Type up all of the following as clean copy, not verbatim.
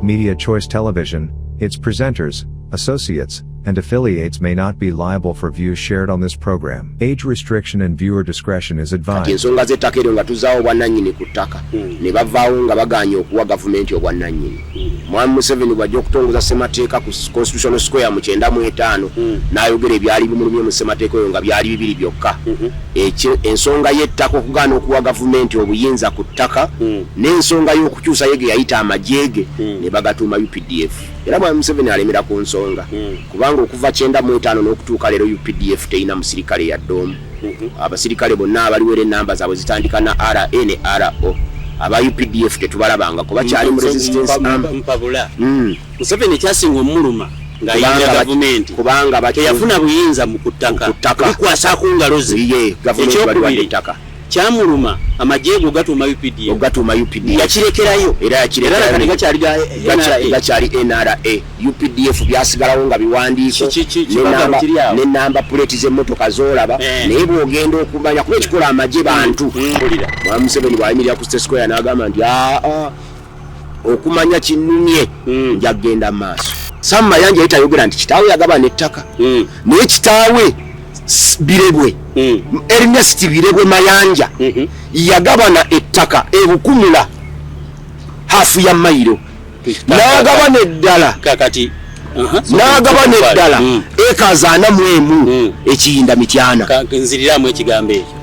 Media Choice Television, its presenters, associates, and affiliates may not be liable for views shared on this program. Age restriction and viewer discretion is advised. Ensonga z'ettaka eryo nga tuzaawo bwannannyini ku ttaka ne bavaawo nga bagaanye okuwa gavumenti obwannannyini. Mwami Museveni bw'ajja okutongoza ssemateeka ku Constitutional Square mu 95 n'ayogera ebyali bimulumye mu ssemateeka eyo nga byali bibiri byokka. Ensonga y'ettaka okugaana okuwa gavumenti obuyinza ku ttaka n'ensonga y'okukyusa ye ge yayita amajeege ne bagatuuma UPDF. Era Mwami Museveni alemera ku nsonga kubanga okuva 95 n'okutuuka leero UPDF teyina musirikale yadde. Abasirikale bonna abaliwera ennamba zaabwe zitandika na RA ne RO. Aba UPDF tetubalabanga kuba kyali mu resistance mpabula. Museveni kyasinga omuluma nga yingira gavumenti kubanga yafuna buyinza mu kuttaka bikwasa ku ngalo ze ye gavumenti bali ttaka kyamuluma amajeego gatuma UPDF yakirekerayo era yakirekerayo gakyali NRA UPDF byasigalawo nga biwandiiko n'ennamba puleti z'emmotoka z'olaba naye bw'ogenda okumanya kuba ekikola amaje bantu. Mwami Museveni bw'ayimirira ku State Square n'agamba nti okumanya kinnumye nja kugenda mu maaso. Sam Mayanja yita yogera nti kitaawe yagabana ettaka naye kitaawe Birebwe Ernest Birebwe Mayanja yagabana ettaka ebukumula hafu ya mailo n'agabana eddala kakati n'agabana eddala ekazaana mwemu ekiyinda mityana nziriramu ekigambo ekyo.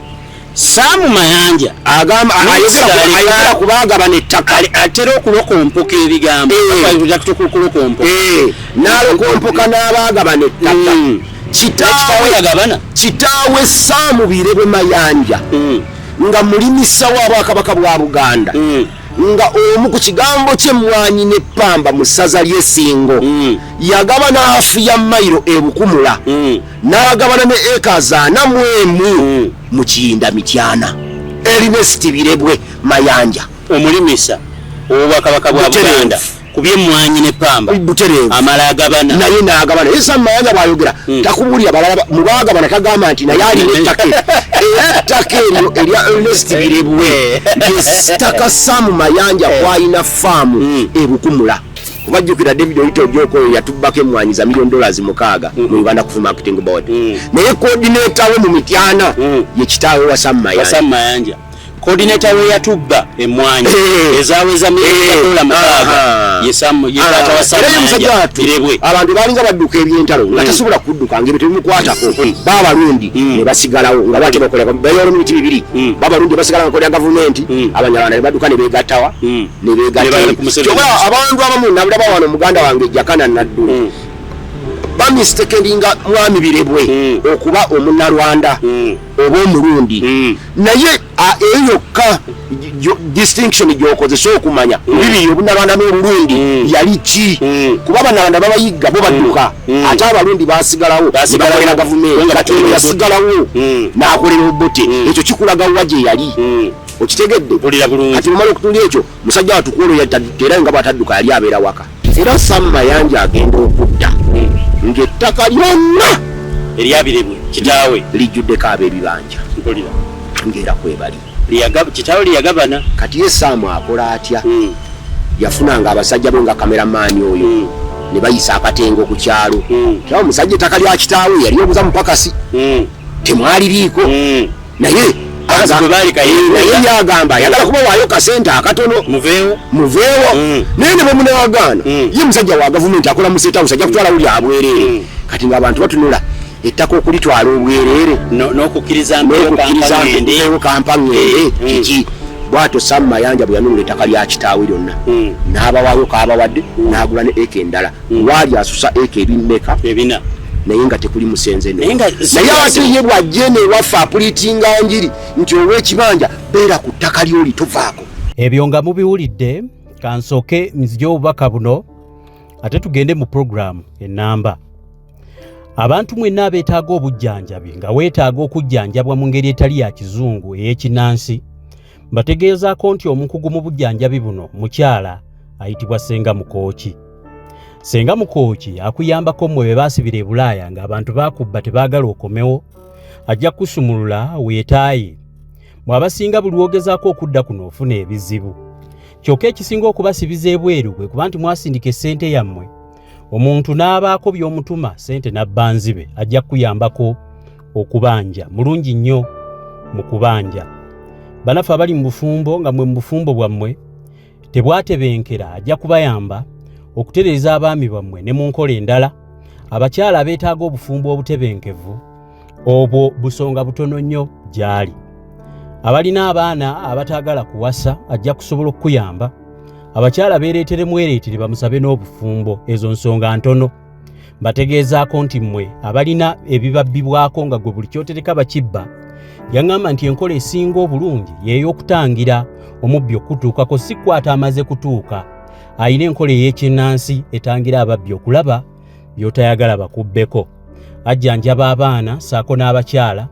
Sam Mayanja agamba ayogera kubagabana ettaka atera okulokompoka ebigambo n'alokompoka n'abagabana ettaka kitaawe Sam Birebwe Mayanja nga mulimisa w'Abakabaka bwa Buganda nga omu ku kigambo ky'emmwanyi n'eppamba mu ssaza ly'Essingo yagabana hafu ya mailo ebukumula n'agabana ne eka zaana mwemu mu kiyinda mityana. Ernest Birebwe Mayanja omulimisa ow'Abakabaka bwa Buganda kubyemmwanyi n'eppamba amala agabana naye n'agabana. Esa Mayanja bw'ayogera takubulira balala mu baagabana tagamba nti naye alina ettaka ettaka eryo erya Ernest Birebwe ly'ettaka Sam Mayanja kwalina faamu ebukumula. Kubajjukira David Oyito Joko yatubbako emmwanyi za $1 million 6 mu Uganda Coffee Marketing Board naye coordinator we mu mityana ye kitaawe wa Sam Mayanja. Coordinator we yatubba emmwanyi ezaweza $1 million 6 yesamu yetata wasama Birebwe. Abantu balinga badduka ebyentalo nga tasobola kudduka ngebe temukwatako b'Abarundi ne basigalawo nga bate bakolera bayoro mu biti bibiri b'Abarundi basigala bakolera gavumenti Abanyarwanda ne badduka ne beegattawa ne beegattawa abantu abamu nabulaba wano Muganda wange Jakana Naddu bamistakenga Mwami Birebwe okuba Omunnarwanda oba Omurundi naye eyokka distinction gyokozesa okumanya bibiri Obunnarwanda n'Oburundi yali ki kuba Abanyarwanda babayigga bo badduka ate Abarundi basigalawo bakolera gavumenti Katonda yasigalawo n'akolera Obote ekyo kikulaga wa gye yali okitegedde kati lumala okutuula ekyo musajja watukuolo era nga bw'atadduka yali abeera waka. Era Sam Mayanja agenda okudda ng'ettaka lyonna erya Birebwe kitaawe lijjuddeko ab'ebibanja ng'era kwebali kitaawe lyagabana. Kati ye Sam akola atya? Yafunanga abasajja be nga kameramaani oyo ne bayisa akatengo ku kyalo kyawo omusajja ettaka lya kitaawe yali obuza mupakasi temwaliriiko naye yagamba yagala kuba waayo kasente akatono muveewo naye ne bamunewagaana ye musajja wa gavumenti akola mu State House ajja kutwala wuli abwerere. Kati ng'abantu batunula ettaka okulitwala obwerere n'okukkiriza mpeewo kampa ngende kiki bw'atyo Sam Mayanja bwe yanunula ettaka lya kitaawe lyonna n'abawaayo k'abawadde n'agula ne eka endala waali asusa eka ebina naye nga tekuli musenze naye ate ye bw'ajje ne waffe apuliitinga njiri nti olw'ekibanja beera ku ttaka ly'oli tovaako. Ebyo nga mubiwulidde kansooke nzije obubaka buno ate tugende mu programu ennamba. Abantu mwenna abeetaaga obujjanjabi nga weetaaga okujjanjabwa mu ngeri etali ya kizungu ey'ekinnansi mbategeezaako nti omukugu mu bujjanjabi buno mukyala ayitibwa Ssenga Mukooki. Ssenga Mukooki akuyambako mmwe be baasibira e Bulaaya ng'abantu baakubba tebaagala okomewo ajja kusumulula weetaaye. Mwe abasinga buli wogezaako okudda kuno ofuna ebizibu. kyokka ekisinga okubasibiza ebweru bwe kuba nti mwasindika essente yammwe omuntu n'abaako by'omutuma ssente nabbanzibe ajja kuyambako okubanja mulungi nnyo mu kubanja. Banaffe abali mu bufumbo nga mwe mu bufumbo bwammwe tebwatebenkera ajja kubayamba okutereeza abaami bammwe ne mu nkola endala. Abakyala abeetaaga obufumbo obutebenkevu obwo busonga butono nnyo gy'ali. Abalina abaana abataagala kuwasa ajja kusobola okuyamba. Abakyala beereetere mwereetere bamusabe n'obufumbo, ezo nsonga ntono. Mbategeezaako nti mmwe abalina ebibabbibwako nga gwe buli kyotereka bakibba, yaŋŋamba nti enkola esinga obulungi y'ey'okutangira omubbi okutuukako si kwata amaze kutuuka. Ayina enkola ey'ekinnansi etangira ababbi okulaba by'otayagala bakubbeko. Ajjanjaba abaana Ssaako n'abakyala.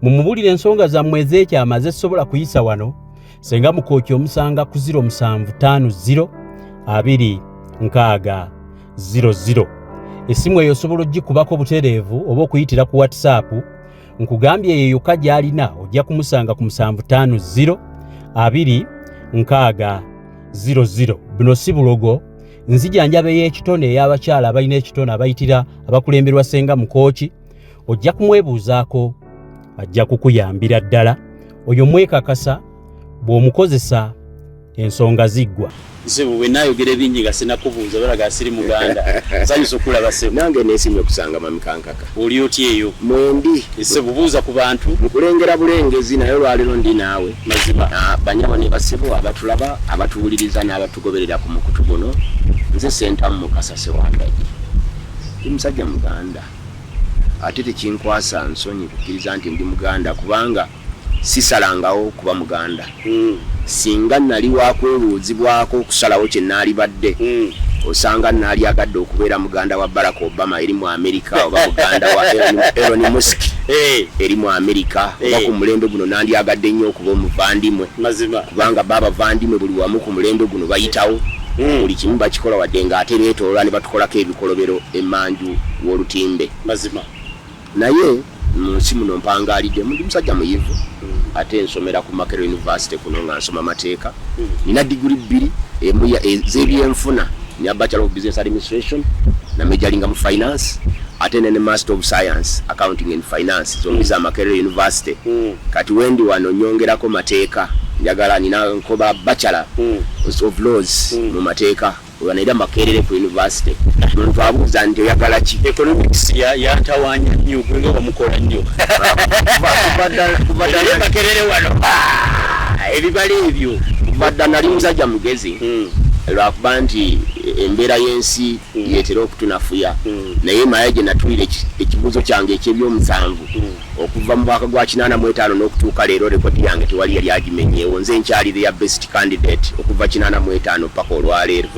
Mumubulire ensonga zammwe ez'ekyama zesobola kuyisa wano senga mukookya omusanga ku 0750 2 600. Essimu eyo osobola ogikubako butereevu oba okuyitira ku WhatsApp. Nkugambye yeyo yokka gy'alina ojja kumusanga ku 750 2 600. Bino si bulogo, nzijanjaba ey'ekitone ey'abakyala abalina ekitone abayitira abakulemberwa senga mukooki. Ojja kumwebuuzaako ajja kukuyambira ddala. Oyo mwekakasa bw'omukozesa ensonga ziggwa. Nsebo bwe nayogera bingi nga sinakubuuza balaga asiri muganda. Nsanyusa okulaba Ssebo. Nange neesimye okusanga mami kankaka. Oli otya eyo? Mwendi. Ssebo buuza ku bantu. Mukulengera bulengezi naye olwaleero ndi naawe. Mazima. Banyama ne Bassebo abatulaba abatuwuliriza n'abatugoberera ku mukutu guno. Nze Sentamu Mukasa Ssewandagi. Ndi musajja muganda. Ate tekinkwasa nsonyi kukkiriza nti ndi muganda kubanga sisalangawo kuba muganda. Singa nali wakwebuuzibwako okusalawo kye naali badde osanga naali agadde okubeera muganda wa Barack Obama eri mu Amerika oba muganda wa Elon Musk eri mu Amerika oba ku mulembe guno nandi agadde nnyo okuba omuvandimwe. Mazima. Kubanga baba vandimwe buli wamu ku mulembe guno bayitawo buli kimu bakikola wadde ng'ate beetoola ne batukolako ebikolobero emmanju w'olutimbe. Mazima. Naye munsi muno mpangaalidde ndi musajja muyivu ate nsomera ku Makerere University kuno nga nsoma mateeka. Nina diguri 2 emu ya ez'ebyenfuna ne Bachelor of Business Administration na majoring mu finance ate ne Master of Science Accounting and Finance zombi za Makerere University. Kati wendi wano nyongerako mateeka njagala nina nkoba Bachelor of Laws mu mateeka wanaida Makerere ku University. Muntu abuuza nti oyagala ki? Economics yatawanya nnyo gwe bamukola nnyo. Kubadala Makerere wano. Ebibali ebyo. Kubadala nali musajja mugezi. Lwakuba nti embeera y'ensi yeetera okutunafuya. Naye Mayanja natuwire ekibuuzo kyange eky'ebyomusanvu. Okuva mu mwaka gwa 85 n'okutuuka leero rekodi yange tewali yali agimenyeewo. Nze nkyali the best candidate okuva 85 paka olwaleero.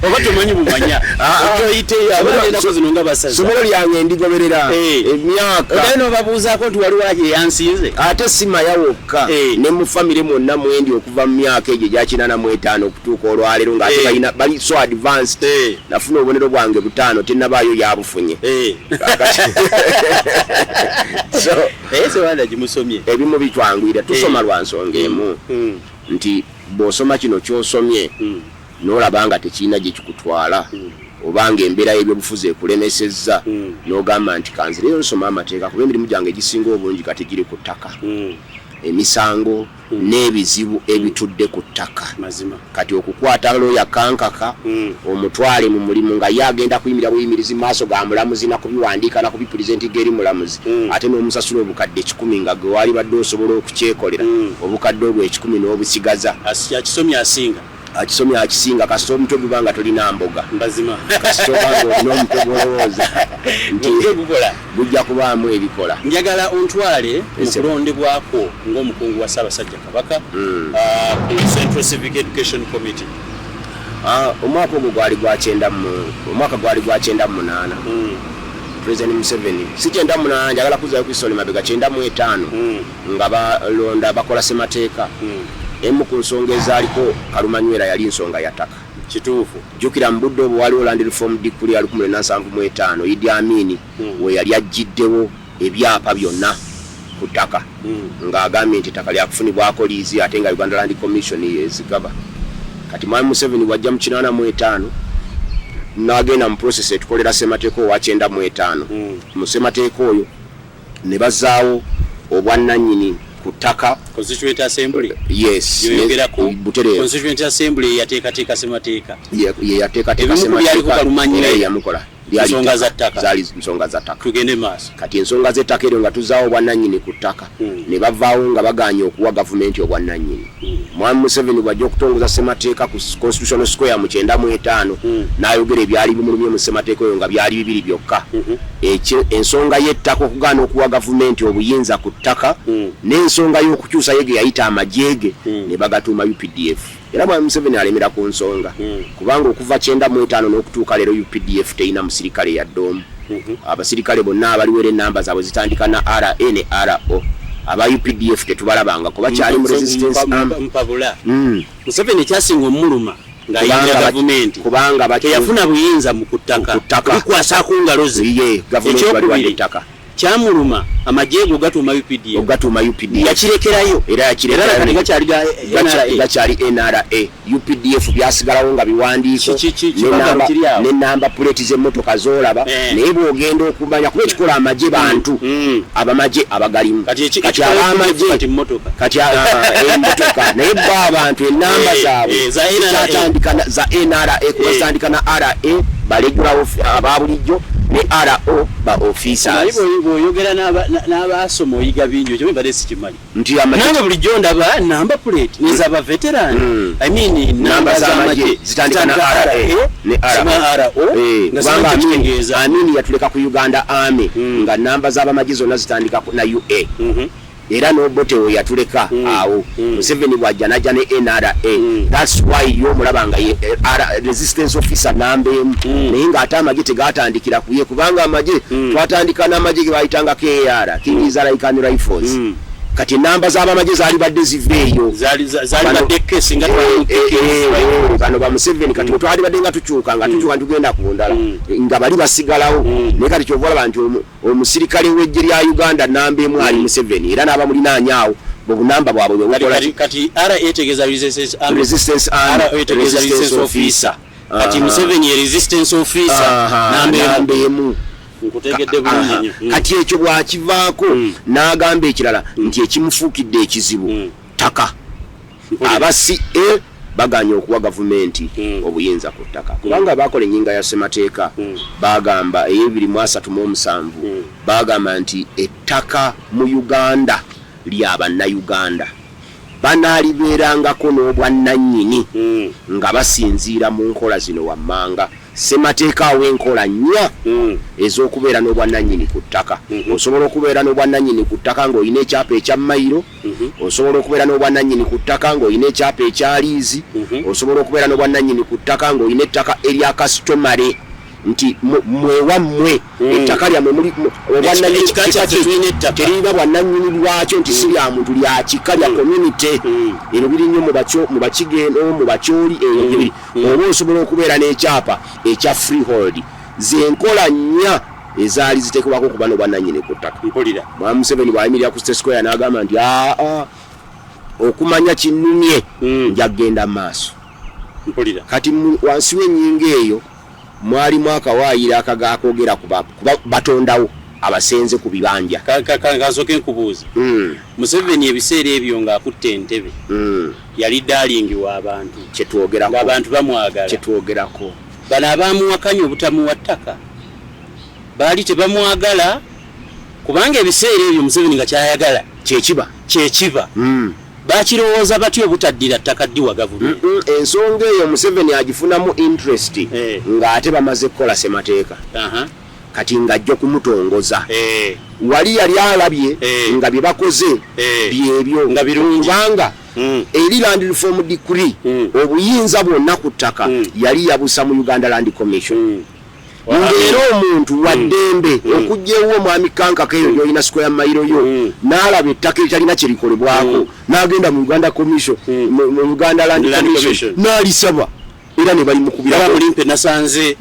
Oba tumanyi bumanya. Otoyite abagenda kuzinonga basaza. Somero lyange ndigoberera emyaka. Oba no babuuzaako nti waliwo aje yansinze. Ate simaya wokka ne mu family mwonna mwendi okuva mu myaka egyo gya 85 okutuuka olwaleero ng'ate balina bali so advanced. Nafuna obubonero bwange butaano tennabaayo yabufunye. So Ssewandagi musomye. Ebimu bitwangwira tusoma lwa nsonga emu nti bw'osoma kino ky'osomye n'olaba nga tekirina gye kikutwala obanga embeera y'ebyobufuzi ekulemesezza n'ogamba nti kanzireyo nsoma amateeka kuba emirimu gyange egisinga obulungi kati giri ku ttaka. Emisango n'ebizibu ebitudde ku ttaka. Mazima. Kati okukwata looya kankaka omutwale mu mulimu nga yagenda kuyimira buyimirizi maaso ga mulamuzi na kubiwandiika na kubipresenti geri mulamuzi ate n'omusasula obukadde 10 nga gwe wali badde osobola okukyekolera obukadde obwo 10 n'obusigaza. Akisomya asinga. Akisomya akisinga kasita omutwe gubanga tolina mboga. Mbazima. Kasita obanga olina omutwe gwolowooza nti gujja kubaamu ebikola. Njagala ontwale mu kulondebwako ng'omukungu wa Ssaabasajja Kabaka ku Central Civic Education Committee. Omwaka ogwo gwali gwa 98. President Museveni si 98 njagala kuzayo ku isole mabega 95 nga balonda bakola semateeka. Emu ku nsonga ezaaliko Kalumanywera yali nsonga yataka. Kituufu. Jjukira mu budde obwo waliwo Land Reform Decree ya 1975 Idi Amin we yali ajjiddewo ebyapa byonna ku ttaka ng'agambye nti ettaka lyakufunibwako liizi ate nga Uganda Land Commission yezigaba. Kati Mwami Museveni wajja mu 85 n'agenda mu process etukolera ssemateeka owa 95 mu ssemateeka oyo ne bazaawo obwannannyini ku ttaka Constituent Assembly. Yes, Zoyogerako. Butere Constituent Assembly yateekateeka ssemateeka. yateekateeka ssemateeka kalumanyire yamukola ensonga za ttaka. zaali nsonga za ttaka. Tugende maaso. Kati ensonga z'ettaka eryo nga tuzaawo obwannannyini ku ttaka ne bavaawo nga bagaanye okuwa gavumenti obwannannyini. Mwami Museveni bw'ajja okutongoza ssemateeka ku Constitutional Square mu 95 n'ayogera ebyali bimulumye mu ssemateeka oyo nga byali 2 byokka. Ensonga y'ettaka okugaana okuwa gavumenti obuyinza ku ttaka n'ensonga y'okukyusa yege yayita amajeege ne bagatuuma UPDF. Era Mwami Museveni alemera ku nsonga kubanga okuva 95 n'okutuuka leero UPDF teyina musirikale yaddoomu. Abasirikale bonna abaliwera ennamba zaabwe zitandika na RA ne RO. Aba UPDF tetubalabanga kuba kyali mu resistance mpabula. Museveni kyasinga omuluma ng'ayingira gavumenti kubanga teyafuna buyinza mu kuttaka bikwasa ku ngalo ze. Gavumenti baliwadde ettaka kyamuluma amajeego gatuma UPDF yakirekerayo era yakati gakyali NRA. UPDF byasigalawo nga biwandiiko n'ennamba puleti z'emmotoka z'olaba naye bw'ogenda okumanya kuba ekikola amaje bantu abamaje abagalimu kati abamaje kati emmotoka naye bo abantu ennamba zaabwe za NRA kuba zitandika na RA balegula ababulijjo ne RO ba officers. Bw'oyogera n'abaasoma oyiga bingi ekyo mbadde sikimanyi nti nange bulijjo ndaba namba plate nezaba veteran I mean namba z'amagye zitandika na RA ne RO nga kitegeeza amini yatuleka ku Uganda Army nga namba z'abamagye zonna zitandika na UA era n'Obotewo yatuleka awo. Museveni bw'ajja n'ajja ne NRA. That's why y'omulaba nga resistance officer namba emu naye ng'ate amagye tegatandikira ku ye kubanga amagye twatandika n'amagye ge bayitanga KAR King Israel Rifles. Kati namba z'abamagye zaali badde ziveeyo zaali badde kesi nga bano ba Museveni kati twali badde nga tukyuka tugenda ku ndala nga bali basigalawo naye kati kyova olaba nti omusirikale w'eggye lya Uganda namba emu ali Museveni era n'abamulinaanyaawo obunamba bwabwe bwebukola kati RA etegeeza resistance officer kati Museveni ye resistance officer namba emu. Kati ekyo bwakivaako n'agamba ekirala nti ekimufuukidde ekizibu ttaka. Aba CA baganye okuwa gavumenti obuyinza ku ttaka kubanga bakola ennyinga ya ssemateeka bagamba e237 bagamba nti ettaka mu Uganda ly'abannayuganda banaalibeerangako n'obwannannyini nga basinziira mu nkola zino wammanga. Ssemateeka awo enkola nnya ez'okubeera n'obwannannyini ku ttaka. Osobola okubeera n'obwannannyini ku ttaka ng'olina ekyapa ekya mayiro, osobola okubeera n'obwannannyini ku ttaka ng'olina ekyapa ekya liizi, osobola okubeera n'obwannannyini ku ttaka ng'olina ettaka erya customary nti mwewammwe ettaka lyammwe muli obwannannyini teriba bwannannyini lwakyo nti si lya muntu lya kika lya community. Ero biri nnyo mu bakigendo mu bakyoli ebiri oba osobola okubeera n'ekyapa ekya freehold. Zenkola nnya ezaali ziteekebwako okuba n'obwannannyini ku ttaka. Mwami Museveni bw'ayimirira ku State Square n'agamba nti okumanya kinnumye njagenda mu maaso. Kati wansi w'ennyinga eyo mwalimu akawaayiro akagaakogera kuba batondawo abasenze ku bibanja. Kasooke nkubuuze Museveni ebiseera ebyo ng'akutte entebe yali daalingi w'abantu kyetwogerako abantu bamwagala kyetwogerako bano abaamuwakanya obutamuwa ttaka baali tebamwagala kubanga ebiseera ebyo Museveni nga kyayagala kyekiba bakirowooza batyo obutaddira ttaka ddiwa gavumenti. Ensonga eyo Museveni agifunamu interest ng'ate bamaze kukola ssemateeka kati ng'ajja okumutongoza. Wali yali alabye nga bye bakoze byebyo nga birungi kubanga eri Land Reform Decree obuyinza bwonna ku ttaka yali yabusa mu Uganda Land Commission. Ng'era omuntu waddembe okugyewo omwami kankaka eyo gy'olina square mayiro yo n'alaba ettaka etalina kye likolebwako n'agenda mu Uganda Commission mu Uganda Land Commission n'alisaba era ne bali mukubira mulimpe nasanze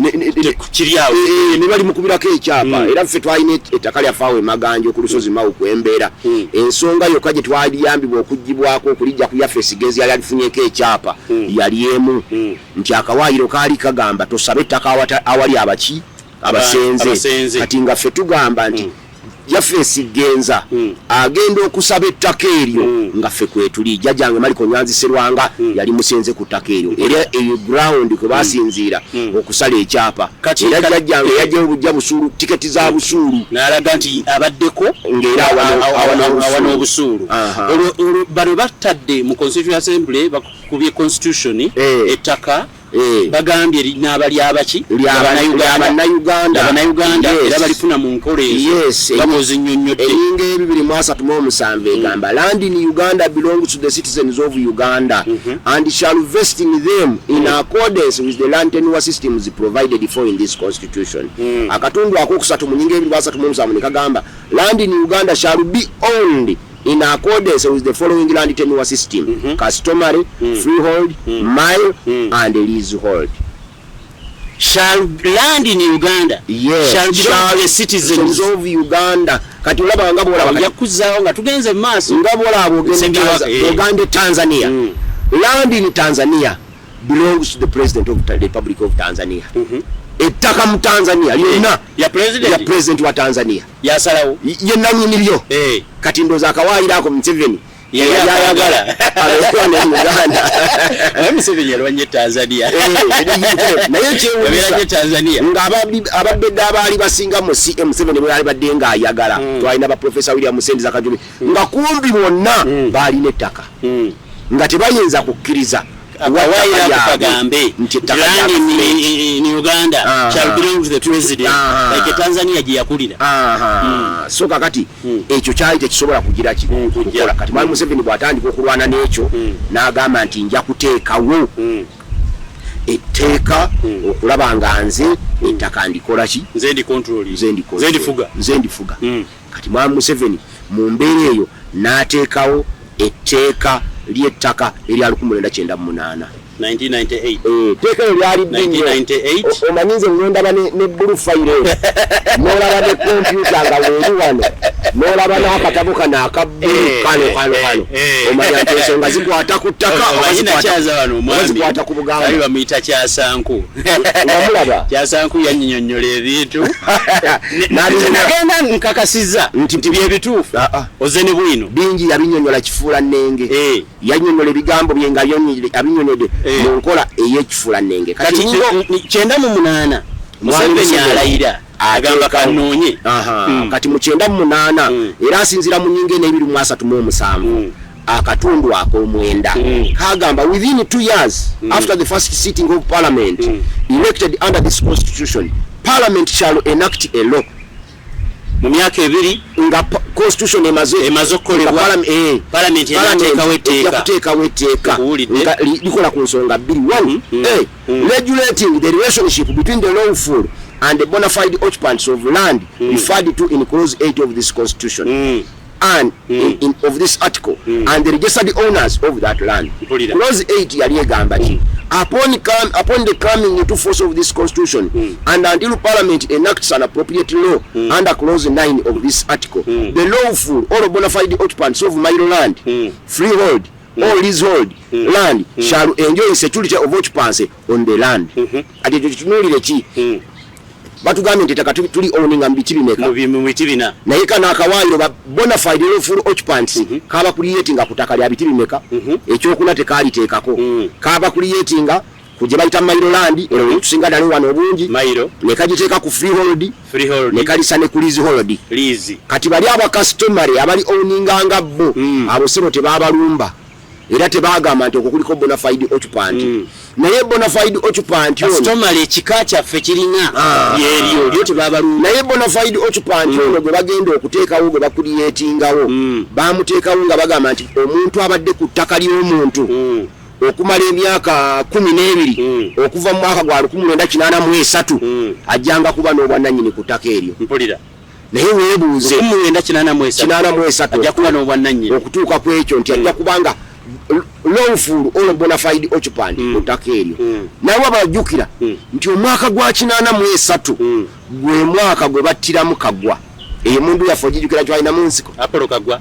kiri awo ne bali mukubirako ekyapa era ffe twalina ettaka lyafaawo Maganja ku lusozi Mawu kw'Embeera ensonga yokka gye twaliyambibwa okuggibwako okulijja ku Yaffe Sigezi yali alifunyeko ekyapa yali emu nti akawaayiro kaali kagamba tosabe ettaka awali abasenze kati nga ffe tugamba nti Yaffe Sigenza agenda okusaba ettaka eryo nga ffe kwetuli jjajjange Maliko Nyanzi Serwanga yali musenze ku ttaka eryo era eyo ground kwe basinziira okusala ekyapa era jjajjange yajjayo bujja busuulu tiketi za busuulu n'alaga nti abaddeko ng'era awana obusuulu bano batadde mu Constituent Assembly bakubye constitution ettaka bagambye n'abali abaki Abannayuganda era balifuna mu nkola ezo bakoze nnyonnyodde eyinga 2037 egamba land in Uganda belongs to the citizens of Uganda and shall vest in them in accordance with the land tenure systems provided for in this constitution. Akatundu akokusatu mu nyinga 2037 ne kagamba land in Uganda shall be owned in accordance with the following land tenure system: customary, freehold, mile, and leasehold. Shall land in Uganda shall belong to the citizens of Uganda. Kati olaba nga bola yakuzaawo nga tugenze mu maaso nga bola abogenda Tanzania. Land in Tanzania belongs to the President of the Republic of Tanzania. Ettaka mu Tanzania lyonna ya president wa Tanzania yasalawo yenna nyiniryo kati ndoza akawaayira ako Museveni yayagala Museveni yalwanye Tanzania naye kyewuunyisa Tanzania nga ababedde abaali basinga mu Museveni bwe badde nga ayagala twalina ba Professor William Musendiza Kajumi nga kumbi bonna baalina ettaka nga tebayinza kukkiriza akawaayira akagambe land in Uganda shall belong to the president like Tanzania gye yakulira so kakati ekyo kyali tekisobola kugira kukola kati Mwalimu Museveni bw'atandika okulwana n'ekyo n'agamba nti nja kuteekawo etteeka okulaba nga nze ettaka ndikola ki nze ndifuga kati Mwalimu Museveni mu mbeera eyo n'ateekawo etteeka ly'ettaka erya 1998 teeka eryo lyali 1998 omanyize ngondaba ne blue file n'olaba ne kompyuta nga weeri wano n'olaba n'akatabo kano akabbulu kano omanya nti ensonga zikwata ku ttaka zikwata ku buganda bamuyita Kyasanku namulaba Kyasanku yannyonnyola ebintu nagenda nkakasiza nti byebituufu oze ne bwino bingi yabinnyonnyola kifuula nnenge yannyonnyola ebigambo bye nga abinnyonnyodde mu nkola ey'ekifuula nnenge kati 98 Museveni alayira agamba kanoonye kati mu 98 era asinzira mu nyinga 2037 akatundu akomwenda kagamba within 2 years after the first sitting of parliament elected under this constitution parliament shall enact a law mu myaka ebiri nga constitution emaze okukolebwa parliament yateekawo etteeka likola ku nsonga 2 regulating the relationship between the lawful and the bona fide occupants of land referred to in clause 8 of this constitution and of this article and the registered owners of that land. Clause 8 yali egamba ki upon the coming into force of this constitution and until parliament enacts an appropriate law under clause 9 of this article the lawful or bona fide occupants of my land freehold or leasehold land shall enjoy security of occupancy on the land. Ati tutunulire ki batugambye nti ettaka tuli owninga mu biti bimeka naye kana akawaayiro ba bona fide lawful occupants kaba kuliyetinga ku ttaka lya biti bimeka ekyokuna tekaliteekako kaba kuliyetinga kuje bayita mairo land era tusinga dali wano obungi mairo ne kagiteeka ku freehold ne kalisa ne ku leasehold kati bali aba customary abali owninga nga bo abo sebo tebabalumba era tebagamba nti okukuliko bona fide occupant naye bona fide occupant customary ekika kyaffe kirina yeryo lyo tebabalumba naye bona fide occupant ono gwe bagenda okuteekawo gwe bakuliyetingawo bamuteekawo nga bagamba nti omuntu abadde ku ttaka ly'omuntu okumala emyaka 12 okuva mu mwaka gwa 1983 ajjanga kuba n'obwannannyini ku ttaka eryo naye weebuuze 1983 ajja kuba n'obwannannyini okutuuka ku ekyo nti ajja kubanga lawful or bona fide occupant mutaka eryo nawe abajjukira nti omwaka gwa 83 gwe mwaka gwe battiramu Kagwa eyo mundu yaffe ogijjukira kyalina mu nsiko Apollo Kagwa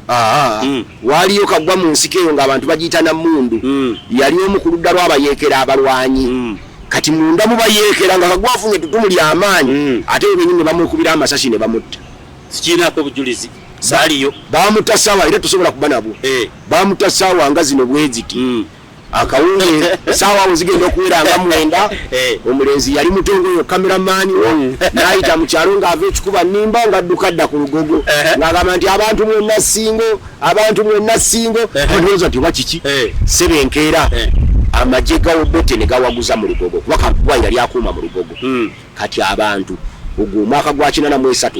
waliyo Kagwa mu nsiko eyo ng'abantu bagiyita na mundu yali omu ku ludda lw'abayeekera abalwanyi kati munda mu bayeekera nga Kagwa afunye ettutumu ly'amaanyi ate benyini ne bamwekubira amasasi ne bamutta sikiinaako bujulizi saaliyo bamutta ssaawa era tosobola kuba nabwo bamutta ssaawa nga zino bweziti akawunge ssaawa awo zigenda okuwera nga 9 omulenzi yali mutongo oyo kameramaani n'ayita mu kyalo ng'ava ekikuba nnimba ng'adduka dda ku lugogo ng'agamba nti abantu mwenna ssingo olowooza nti wakiki sebenkeera amagye ga Obote ne gawaguza mu lugogo kuba Kagwa yali akuuma mu lugogo kati abantu ogwo omwaka gwa 83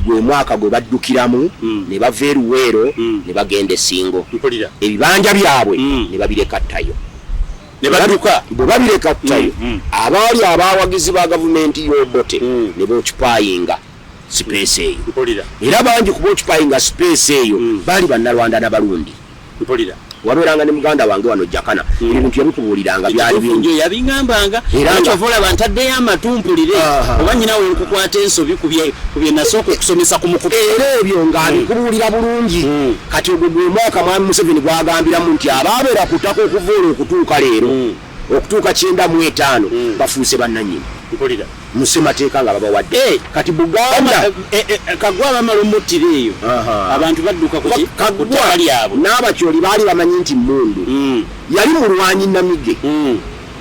gwe mwaka gwe baddukiramu ne bava eruweero ne bagenda Ssingo ebibanja byabwe ne babireka ttayo ne badduka bwe babireka ttayo abaali abawagizi ba gavumenti y'Obote ne bookipayinga space eyo era bangi ku bookipayinga space eyo baali bannalwanda n'abalundi wabeeranga ne muganda wange wano Jakana ebintu yabikubuuliranga byali bingi yabiŋŋambanga ekyovola bantaddeyo amatumpulire oba nyina we nkukwata ensobi ku bye nasooka okusomesa ku mukutu era ebyo ng'abikubuulira bulungi kati ogwo gwe mwaka mwami Museveni gwagambiramu nti abaabeera ku ttaka okuva olwo okutuuka leero okutuuka 95 bafuuse bannannyini musemateeka nga babawadde kati Buganda Kagwa bamala omuttira eyo abantu badduka ku ttaka lyabwe n'abakyoli baali bamanyi nti mundu yali mulwanyi Namige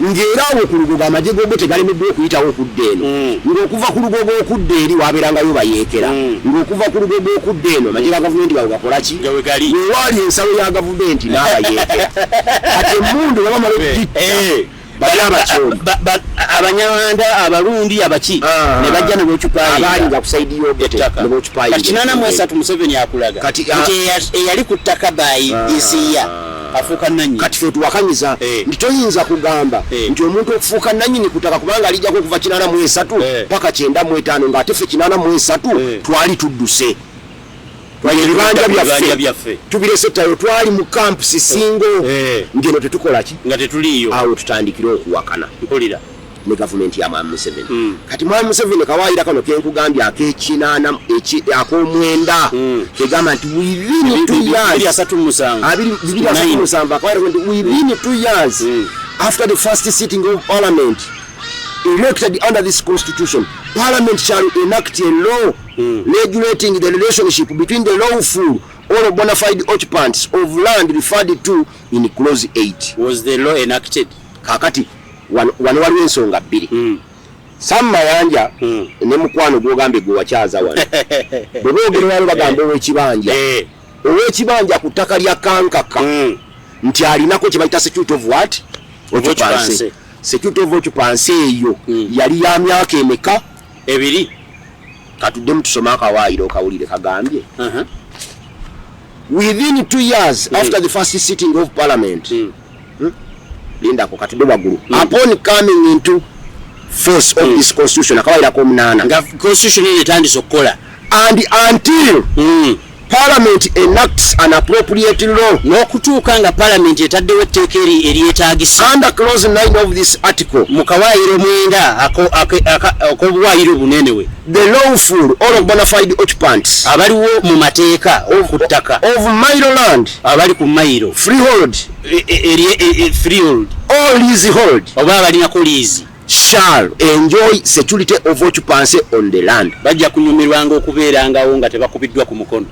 ng'era awo ku lugogo amagye g'Obote galemeddwa okuyitawo okudda eno ng'okuva ku lugogo okudda eri waabeerangayo bayeekera ng'okuva ku lugogo okudda eno amagye ga gavumenti bawe gakola ki wewaali ensalo ya gavumenti n'abayeekera kati emundu babamala okugitta bali abakyoli abanyawanda abalundi abaki ne bajja ne bookipayinga abaalinga ku saidi y'Obote ne bookipayinga kati 83 Museveni akulaga nti eyali ku ttaka bayisiya afuuka nannyini kati fe tuwakanyiza nti toyinza kugamba nti omuntu okufuuka nannyini ku ttaka kubanga alijjako okuva 83 paka 95 ng'ate ffe 83 twali tudduse ebibanja byaffe tubirese ttayo twali mu kampusi Ssingo ngeno tetukola ki nga tetuliyo awo tutandikire okuwakana ne gavumenti ya mwami Museveni kati mwami Museveni kawaayira kano kenkugambye ak'omwenda kegamba nti within 2 years 237 akawaayira nti within 2 years after the first sitting of parliament elected under this constitution, Parliament shall enact a law regulating the relationship between the lawful or bona fide occupants of land referred to in clause 8. Was the law enacted? Kakati wano waliwo ensonga bbiri. Sam Mayanja ne mukwano gwogambe gwe wakyaza wano. Bwe boogera wano bagamba ow'ekibanja. Ow'ekibanja ku ttaka lya Kankaka nti alinako kye bayita security of what? Occupancy. Security of occupancy eyo yali ya myaka emeka? 2. Katuddemu tusome akawaayiro okawulire kagambye. Within 2 years after the first sitting of parliament, Linda ko katudde waggulu, upon coming into force of this constitution, akawaayira ko 8 nga constitution etandise okukola, and until Parliament enacts an appropriate law, n'okutuuka nga Parliament etaddewo etteeka eryetaagisa under clause 9 of this article, mu kawaayiro 9 ak'obuwaayiro bunene we, the lawful or bona fide occupants abaliwo mu mateeka ku ttaka of mayiro land, abali ku mayiro, freehold, freehold or leasehold, oba abalinako liizi, shall enjoy security of occupancy on the land. Bajja kunyumirwanga okubeerangawo nga tebakubiddwa ku mukono.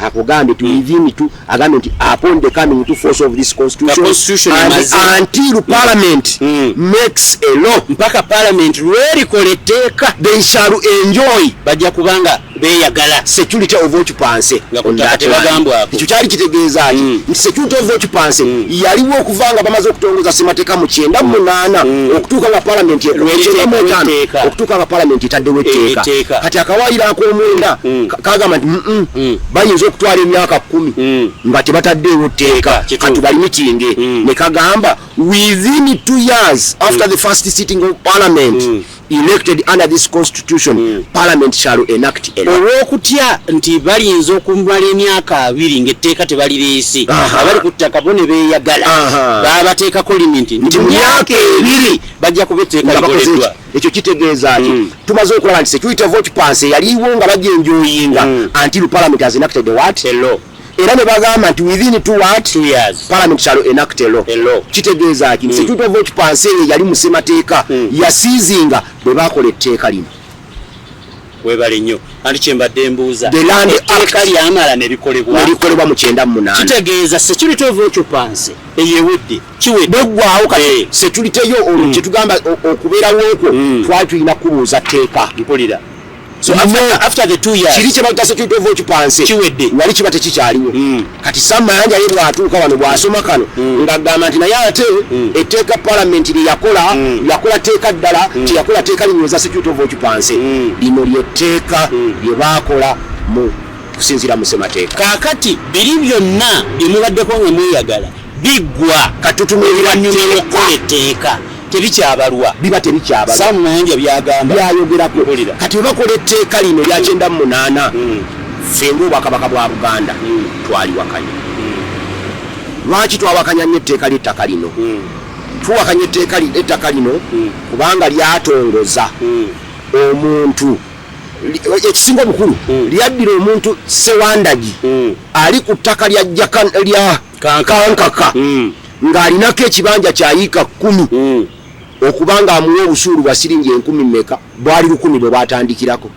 Akugambye tu within tu agambye nti upon the coming into force of this constitution and until parliament makes a law, mpaka parliament lwerikola etteeka, they shall enjoy, bajja kubanga beeyagala security of occupancy on that land. Ekyo kyali kitegeeza nti security of occupancy yaliwo okuvanga bamaze okutongoza ssemateeka mu 98 okutuuka nga parliament okutuuka nga parliament etaddewo etteeka. Kati akawaayiro ak'omwenda kagamba nti bayinza okutwala emyaka 10 nga tebataddeewo tteeka kati balimitinge ne kagamba within 2 years after the first sitting of parliament elected under this constitution parliament shall enact a law. Olw'okutya nti balinza okumala emyaka 2 ng'etteeka tebalireese abali ku ttaka bo ne beeyagala baabateekako limiti nti mu myaka 2 bajja kuba etteeka likoleddwa. Ekyo kitegeeza nti tumaze okulaba nti security of occupancy yaliwo nga bajenjooyinga until parliament has enacted the what? A law. Era ne bagamba nti within 2 years parliament shall enact a law. Kitegeeza nti security of occupancy yali mu ssemateeka yasiizinga bwe baakola etteeka lino. Webale nnyo anti kyembadde mbuuza The Land etteeka lyamala ne likolebwa mu 98. Kitegeeza security of occupancy eyewedde kiwedde beggwawo kati security yo olwo kye tugamba okubeerawo okwo twali tulina kubuuza tteeka. mpulira. So after the 2 years kiri kye bagita security of occupancy kiwedde wali kiba tekikyaliwo. Kati Mayanja ye bw'atuuka wano bw'asoma kano ng'agamba nti naye ate etteeka parliament lye yakola tteeka ddala teyakola tteeka linyweza security of occupancy. Lino lyetteeka lye baakola mu kusinziira mu ssemateeka. Kaakati biri byonna bye mubaddeko nga mweyagala biggwa katutumirira nnyo okukola etteeka tebikyabalwa biba tebikyabalwa. Ssaamu Mayanja byagamba byayogerako. Kati bwe bakola etteeka lino lya 98 ffe ng'obwakabaka bwa Buganda twaliwakanya. Lwaki twawakanya nnyo etteeka ly'ettaka lino? Tuwakanya etteeka ly'ettaka lino kubanga lyatongoza omuntu ekisinga obukulu lyaddira omuntu Ssewandagi ali ku ttaka lya Kankaka ng'alinako ekibanja kya yiika 10 okubanga amuwa obusuulu bwa siringi 10,000 mmeka bwali 10 bwe bwatandikirako.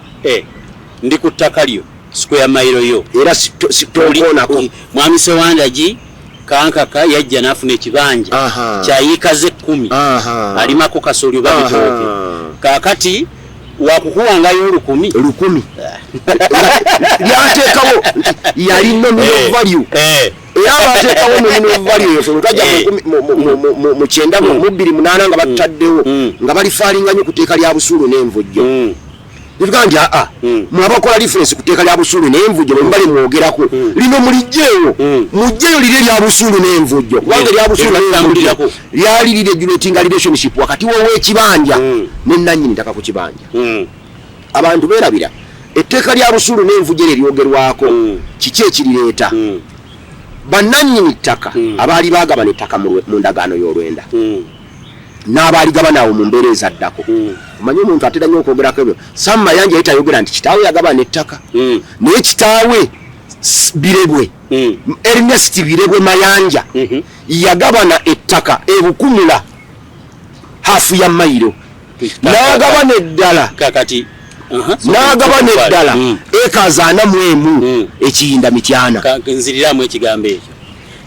Ndi ku ttaka lyo square mile yo era sitokonako mwami Ssewandagi Kankaka yajja n'afuna ekibanja kya yiika ze 10 alimako kasooli oba bitooke. Kaakati wakukuwangayo 10,000 lyateekawo yali nominal value. Era bateekawo nominal value eyo twajja mu 9 nga bataddewo nga balifaalinga nnyo ku tteeka lya busuulu n'envujjo. Tugaa nti mwabakola reference ku tteeka lya busuulu n'envujjo bwe mbali mwogerako lino mulijjeewo mujjeeyo liri erya busuulu n'envujjo kubanga erya busuulu lyali liregulating relationship wakati w'ow'ekibanja ne nannyini ttaka ku kibanja. Abantu beerabira etteeka lya busuulu n'envujjo eryo eryogerwako kiki ekirireeta? Bannannyini ttaka abaali baagabana ettaka mu ndagaano y'olwenda n'abaaligabana awo mu mbeera ezaddako. Omanyi omuntu atera nnyo okwogerako ebyo. Mayanja yali tayogera nti kitaawe yagabana ettaka naye kitaawe Birebwe Ernest Birebwe Mayanja yagabana ettaka ebukumula hafu ya mayiro n'agabana eddala kakati n'agabana eddala eka 41 ekiyinda mityana. Nziriramu ekigambo ekyo.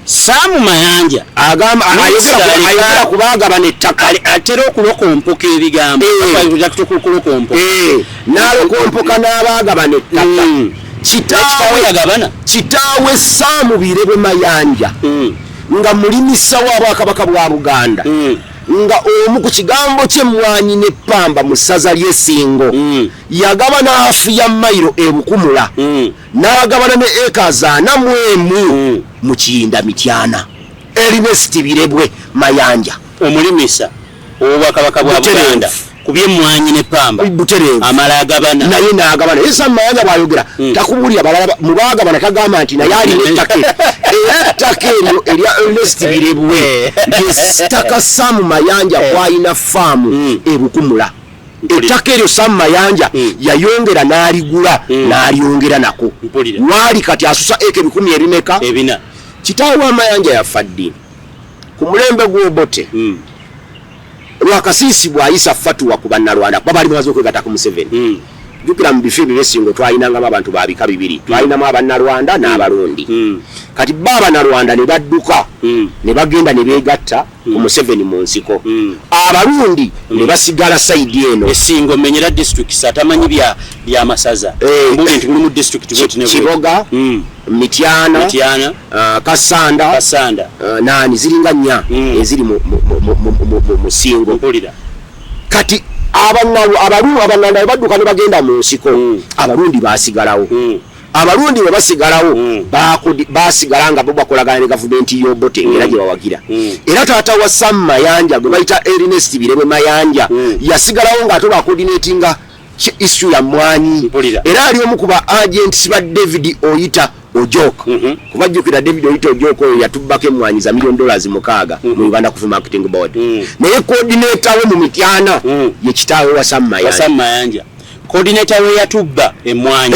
Ssaamu Mayanja ayogera kubaagabana ettaka atera okulokompoka ebigambo n'alokompoka n'abaagabana ettaka. Kitaawe Ssaamu Birebwe Mayanja nga mulimisa w'Obwakabaka bwa Buganda nga omu ku kigambo ky'emmwanyi n'eppamba mu ssaza ly'Essingo yagabana hafu ya mayiro ebukumula n'agabana ne eka 41 mu kiyinda mityana. Ernest Birebwe Mayanja omulimisa ow'Obwakabaka bwa Buganda ku by'emmwanyi n'eppamba amala agabana naye n'agabana. Esa Mayanja bw'ayogera takubuulira balala mu baagabana tagamba nti naye alina ettaka era ettaka eryo erya Ernest Birebwe ly'ettaka Ssaamu Mayanja kw'alina faamu ebukumula. Ettaka eryo Ssaamu Mayanja yayongera n'aligula n'alyongera nako lwali kati asusa eka 10,000 ebimeka ebina. Kitaawe wa Mayanja yafa ddi ku mulembe gw'Obote lwakasiisi bw'ayisa fatuwa ku bannalwanda kuba baali bamaze okwegatta ku Museveni. Jjukira mu bifo ebyo Ssingo twalinangamu abantu ba bika 2 twalinamu abannalwanda n'abalundi. Kati bo abannalwanda ne badduka ne bagenda ne beegatta ku Museveni mu nsiko. Abalundi ne basigala sayidi eno Essingo menyera district atamanyi bya masaza mbuli nti mu district Kiboga Mityana Kasanda nani ziringa nnya eziri mu Ssingo. Kati abannalwanda badduka ne bagenda mu nsiko abalundi baasigalawo. abalundi bwe basigalawo basigala nga bo bakolagana ne gavumenti y'Obote era gye bawagira era taata wa Sam Mayanja gwe bayita Ernest Biremwe Mayanja yasigalawo ng'ate bacoordinatinga issue ya mwanyi era ali omu ku ba agents ba David Oyita Ojoko kubajjukira David Oyita Ojoko yatubbako emmwanyi za $1 million mu Uganda Coffee Marketing Board naye coordinator we mu Mityana ye kitaawe wa Sam Mayanja coordinator we yatubba emmwanyi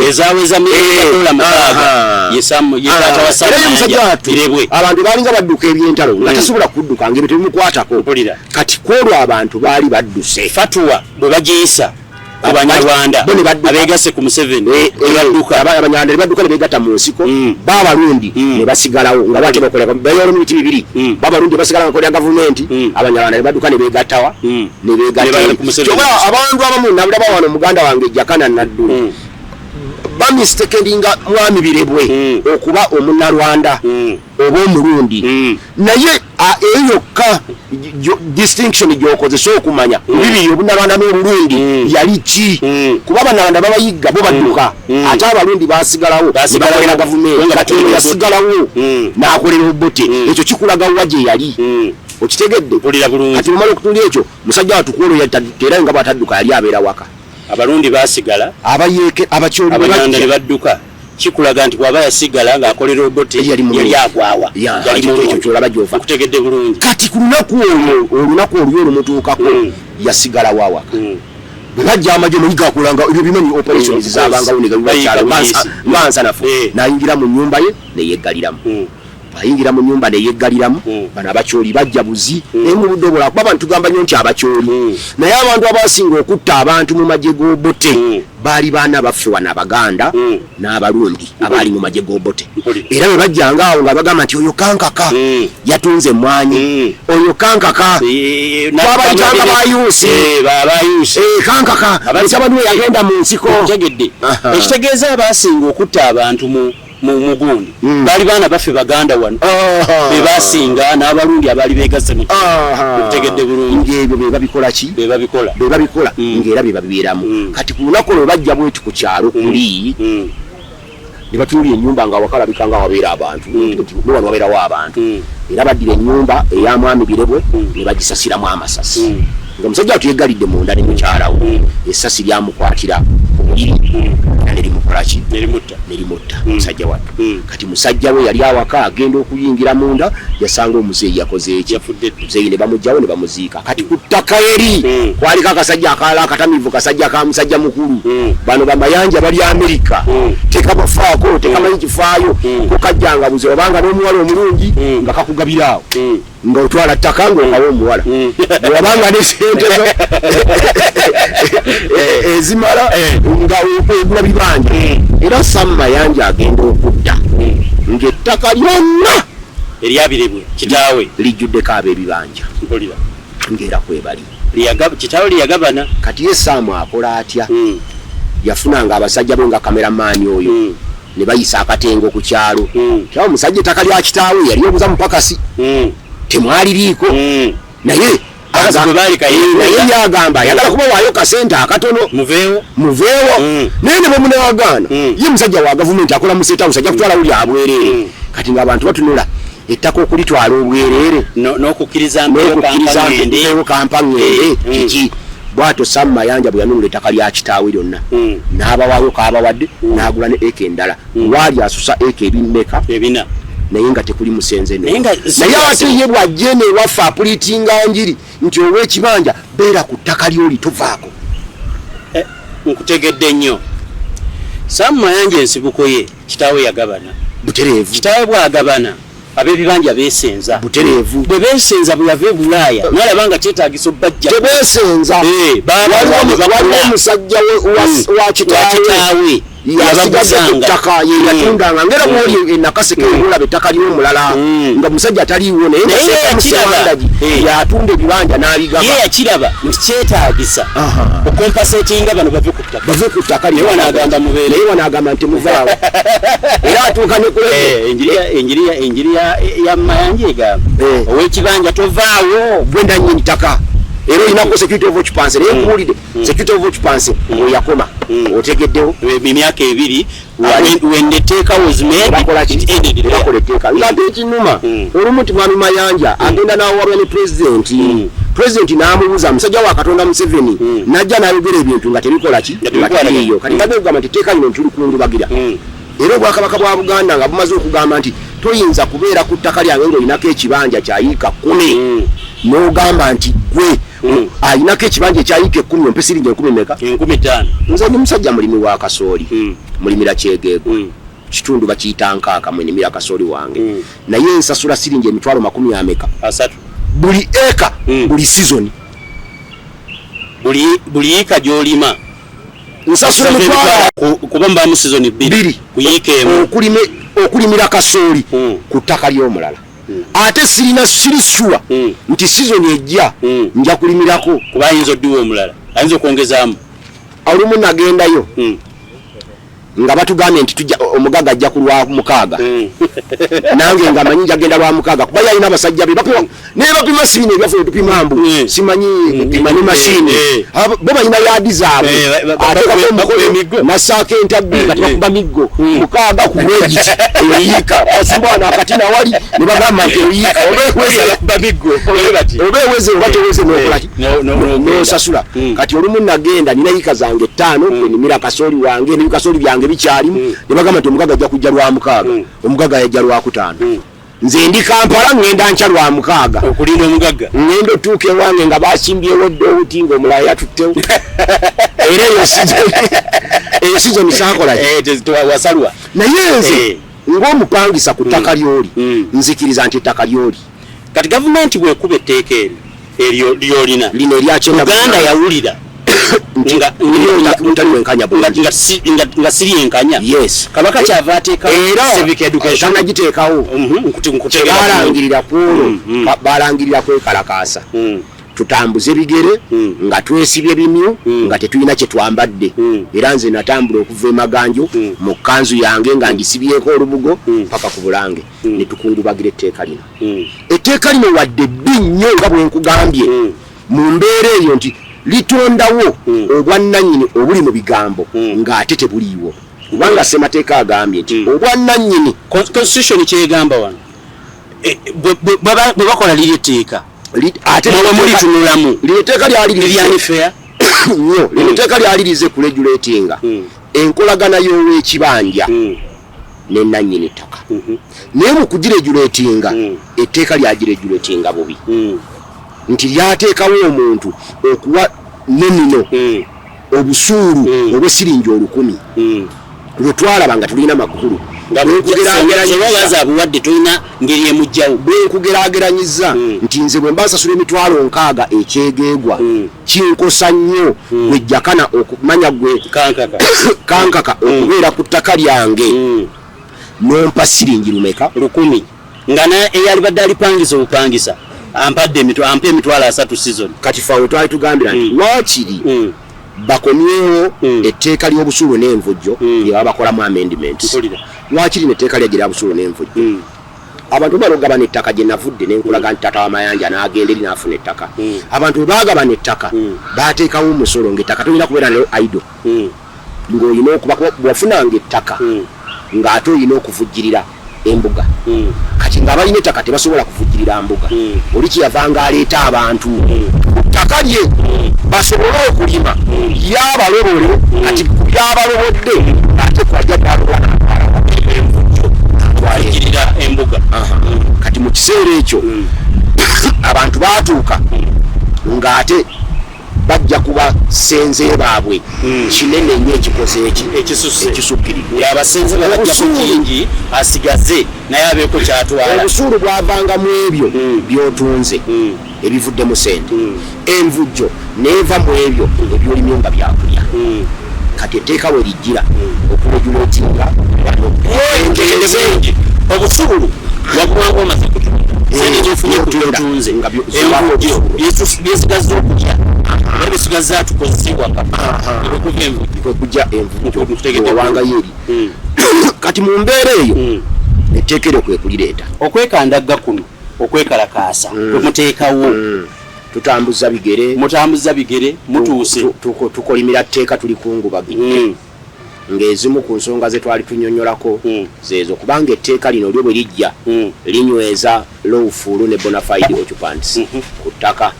ezaweza $1 million ye taata wa Sam Mayanja abantu balinga badduka ebyentalo nga tasobola kudduka ngebe tebimukwatako kati kwolwo abantu baali badduse fatuwa bwe bagiyisa abanyarwanda abeegase ku Museveni abanyarwanda badduka ne beegatta mu nsiko b'abalundi ne basigalawo nga bate bakolera bayolo mu biti bibiri b'abalundi basigala bakolera gavumenti abanyarwanda ne badduka ne beegattawa ne beegatta ku Museveni abantu abamu nabulaba wano muganda wange Jakana Naddu bamistekelinga mwami Birebwe okuba omunnarwanda oba omulundi naye eyokka distinction gyokozesa okumanya bibiri obunnarwanda n'obulundi yali ki kuba abannarwanda babayigga bo badduka ate abalundi basigalawo bakolera gavumenti kati yasigalawo n'akolera Obote ekyo kikulaga wa gye yali okitegedde kati lumala okutulia ekyo musajja watukwolo era nga bwatadduka yali abeera waka abalundi basigala abayeke abakyoli abanyanda ne badduka kikulaga nti bwaba yasigala ng'akolera Obote yali agwawa ekyo kyolaba gyova kutegedde bulungi kati ku lunaku olwo olumutuukako yasigala wawaka bwe bajja amagye muyigakulanga ebyo bimanyi operations zabangawo ngansanafu n'ayingira mu nnyumba ye neyeggaliramu ayingira mu nyumba ne yeggaliramu bana abakyoli bajja buzi mu budde obulala kuba abantu tugamba nnyo nti abakyoli naye abantu abasinga okutta abantu mu magye g'Obote baali baana baffe wana Abaganda n'abalundi abaali mu magye g'Obote era bwe bajjanga awo nga bagamba nti oyo kankaka yatunze emmwanyi oyo kankaka babayitanga bayuusi kankaka abantu yagenda mu nsiko ekitegeeza abasinga okutta abantu mu mugundi bali baana baffe Baganda wano be basinga n'abalundi abali beegasse mu kutegedde bulungi ebyo be babikola ki be babikola ng'era be babibeeramu kati ku lunaku olwo bajja bweti ku kyalo kuli ne batuulira ennyumba nga wakalabika nga wabeera abantu wano wabeerawo abantu era baddira ennyumba eya mwami Birebwe ne bagisasiramu amasasi nga musajja atuyeggalidde munda ne mukyalawo essasi lyamukwatira ku buliri nerimukolaki nerimutta musajja wattu kati musajja we yali awaka agenda okuyingira munda yasanga omuzeeyi yakoze eki muzeeyi ne bamugjawo ne bamuziika kati ku ttaka eri kwaliko akasajja akalala akatamivu kasajja ka musajja mukulu bano bamayanja bali Amerika tekabafaako tekamanyi kifaayo kukajjanga buze obanga n'omuwala omulungi nga kakugabiraawo nga otwala ttaka ng'ongawo omuwala wabanga ne sente ezimala nga okwegula bibanja era Sam Mayanja agenda okudda ng'ettaka lyonna eryabirebwe kitaawe lijjuddeko ab'ebibanja ng'era kwebali kitaawe liyagabana kati ye Sam akola atya yafunanga abasajja be nga kameramaani oyo ne bayisa akatengo ku kyalo kyawo omusajja ettaka lya kitaawe yali obuza mupakasi temwaliriiko naye yagamba yagala kuba waayo kasente akatono muveewo naye ne bamunawagaana ye musajja wa gavumenti akola mu state house ajja kutwala wuli abwereere kati ng'abantu batunula ettaka okulitwala obwereere n'okukkiriza nteewo kampa ngende kiki bw'atyo Sam Mayanja bwe yanunula ettaka lya kitaawe lyonna n'abawaayo k'abawadde n'agula ne eka endala waali asusa eka ebina naye nga tekuli musenze naye ate ye bw'ajje ne waffe apuliitinga njiri nti olw'ekibanja beera ku ttaka ly'oli tovaako nkutegedde nnyo Sam Mayanja ensibuko ye kitaawe yagabana butereevu kitaawe bw'agabana ab'ebibanja beesenza butereevu bwe beesenza bwe yava e Bulaaya n'alabanga kyetaagisa obbajja tebeesenza waliwo omusajja wa kitaawe yasigazettaka yeyatundanga ngera mwoli enakaseke olaba ettaka ly'omulala nga musajja taliiwo naye Ssewandagi yatunda ebibanja n'abigaba ye yakiraba nti kyetaagisa okompasetinga bano bave ku ttaka naye wanaagamba nti muvaawo era atuuka ne enjiri ya Mayanja egamba ow'ekibanja tovaawo gwenda nnyini ttaka era inako security of occupancy naye nkuwulire security of occupancy oyakoma otegeddewo emyaka 2 when the taker was made it ended there ngate ekinuma olumu ti mwami Mayanja agenda n'awalwa ne president n'amubuuza musajja wa Katonda Museveni najja n'ayogera ebintu nga tebikola ki iyo kati bagamba nti teeka lino tuli kungubagira era obwakabaka bwa Buganda nga bumaze okugamba nti toyinza kubeera ku ttaka lyange ng'olinako ekibanja kya yiika 10 n'ogamba nti gwe ayinako ekibanja ekya yiika 10 ompe siringi 15 nze ndi musajja mulimi wa kasooli mulimira kyegeego kitundu bakiyita nkaaka mwenimira kasooli wange naye nsasula siringi emitwalo 30 buli eka buli season buli yiika gy'olima nsasula emitwalo kuba mbamu season 2 ku yiika emu okulimira kasooli ku ttaka ly'omulala ate siri sure nti season ejja nja kulimirako kuba ayinza oddiwa omulala ayinza okwongezaamu olumu nagendayo nga batugambye nti tujja omugaga ajja ku Lwamukaaga nange nga manyi njagenda Lwamukaaga kuba yalina abasajja be nebapima sibino ebyaffe tupima mbu simanyi kupima ne mashini bo balina yaadi zaabwe nasaako entabbi kati bakuba miggo mukaaga ku bwegiti eyiika asimbwana akatina wali ne bagamba nti eyiika oba eweze oba teweze nokolaki nosasula kati olumu nagenda nina yiika zange 5 enimira kasooli wange nebikasooli byange bikyalimu ne bagamba nti omugaga ajja kujja Lwamukaaga omugaga yajja Lwakutaano nze ndi Kampala ngenda nkya Lwamukaaga okulinda omugaga ngenda otuuka ewange nga basimbyewo ddowuti ng'omulala yatuttewo era eyo season saakola wasalwa naye nze ng'omupangisa ku ttaka ly'oli nzikiriza nti ettaka ly'oli kati gavumenti bwekuba etteeka eryo lyolina lino eryakyenda Uganda yawulira nga siri enkanya yes kabaka kyava ateekawo civic education nagiteekawo balangirira kwolwo balangirira kwekalakaasa tutambuze bigere nga twesibye bimyu nga tetulina kye twambadde era nze natambula okuva emaganjo mu kanzu yange nga ndisibyeko olubugo paka ku Bulange ne tukungubagira etteeka lino wadde bbi nnyo nga bwe nkugambye mu mbeera eyo nti litondawo obwannannyini obuli mu bigambo ng'ate tebuliiwo kubanga ssemateeka agambye nti obwannannyini constitution kyegamba wano bwe bakola liri etteeka ate mulitunulamu lyeteeka lyalifeya nnyo lyeteeka lyalirize ku regulatinga enkolagana y'ow'ekibanja n'ennannyini ttaka naye mu kugiregulatinga etteeka lyagiregulatinga bubi nti lyateekawo omuntu okuwa nomino obusuulu obw'essiringi 10,000 lwe twalaba nga tulina makulu abuwadde tulina ngeri emujjawo bwenkugerageranyiza nti nze bwe mbasasula emitwalo 60 ekyegeegwa kinkosa nnyo gwejjakana okumanya gwe kankaka okubeera ku ttaka lyange nompa siringi lumeka 10,000 nga eyali badde alipangisa obupangisa ampadde ampe emitwalo 3 season kati fawe twali tugambira nti lwakiri bakomyewo etteeka ly'obusuulu n'envujjo lye baba bakolamu amendment lwakiri n'etteeka ly'agira busuulu n'envujjo abantu balogabana ettaka gye navudde n'enkulaga nti tata wa Mayanja n'agenda eri n'afuna ettaka abantu bwe baagabana ettaka baateekawo omusolo ng'ettaka tolina kubeera nayo aido ng'olina okuba bwafunanga ettaka ng'ate olina okuvujjirira embuga kati nga balina ettaka tebasobola kuvujjirira mbuga oli kyeyavanga aleeta abantu ttaka lye basobole okulima lyabalobole kati lyabalobodde ate kwajja twalirira embuga kati mu kiseera ekyo abantu baatuuka ng'ate bajja kuba senze baabwe kinene nnyo ekikoze ekisukkirira abasenze babajja ku kingi asigaze naye abeeko kyatwala obusuulu bwavanga mu ebyo by'otunze ebivudde mu sente envujjo neeva mu ebyo ebyolimye nga byakulya kati etteeka we lijjira okuregulatinga obusuulu waguwanga omaze kutunga sente gyofunye ku byotunze envujjo byesigaza okulya ebisigaza tukozesebwa kujja envujjo owanga yeri kati mu mbeera eyo etteeka eryo kwe kulireeta okwekandagga kuno okwekalakaasa kwe muteekawo tutambuza bigere mutambuza bigere mutuuse tukolimira tteeka tuli kungubagidde ng'ezimu ku nsonga ze twali tunyonyolako zeezo kubanga etteeka lino lyo bwe lijja linyweza lawful ne bona fide occupants ku ttaka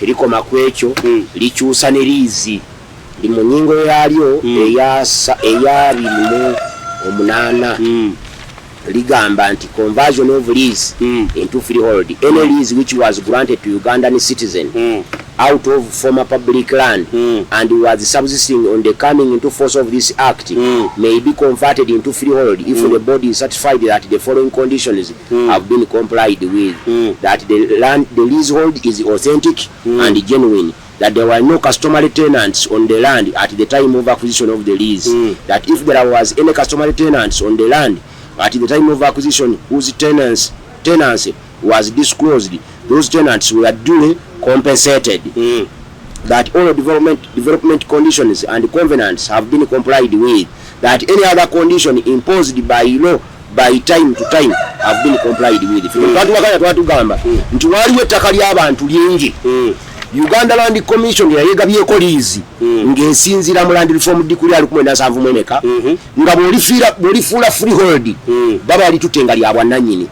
terikoma ku ekyo likyusa ne liizi li mu nnyingo yaalyo eya 28 ligamba nti conversion of lease into freehold any lease which was granted to Ugandan citizen out of former public land and was subsisting on the coming into force of this act may be converted into freehold if the body is certified that the following conditions have been complied with, that the leasehold is authentic and genuine, that there were no customary tenants on the land at the time of acquisition of the lease, that if there was any customary tenants on the land at the time of acquisition whose tenancy was disclosed, those tenants were duly compensated, that all development conditions and covenants have been complied with, that any other condition imposed by law by time to time have been complied with. Twatugamba nti waliwo ettaka ly'abantu lingi Uganda Land Commission yayegabyeko liizi ng'esinziira mu Land Reform Decree 1974 nga bw'olifuula freehold baba litutenga lya bwannannyini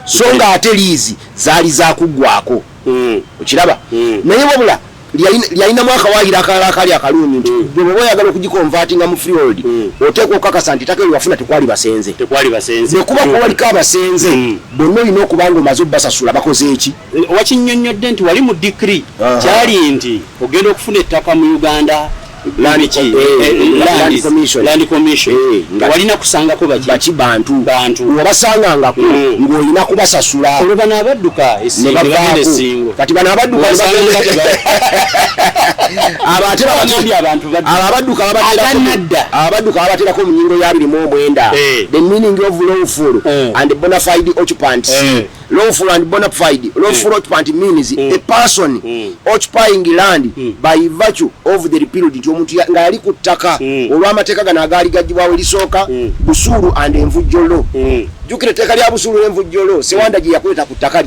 so nga ate liizi zaali zakuggwako okiraba naye wabula lyalina mwaka waayira akalala akali akalungi nti bw'oba oyagala okugikonvatinga mu freehold oteekwa okukakasa nti ettaka lyewafuna tekwali basenze ne kuba kuwaliko abasenze bonna olina okuba nga omaze obbasasula bakoze eki wakinnyonnyodde nti wali mu dikiri kyali nti ogenda okufuna ettaka mu Uganda Land Commission walina kusangako baki bantu wabasangangako ng'olina kubasasula olwo bano abadduka esingo kati bano abadduka abadduka abaterako mu nnyingo ya 29 the meaning of lawful and bona fide occupants. Lawful and bona fide. Lawful occupant means a person occupying land by virtue of the period omuntu nga yali ku ttaka olw'amateeka gano agaali gaggyibwawo erisooka busuulu and envujjolo. Jjukira etteeka lya busuulu n'envujjolo Ssewandagi yakweta ku ttaka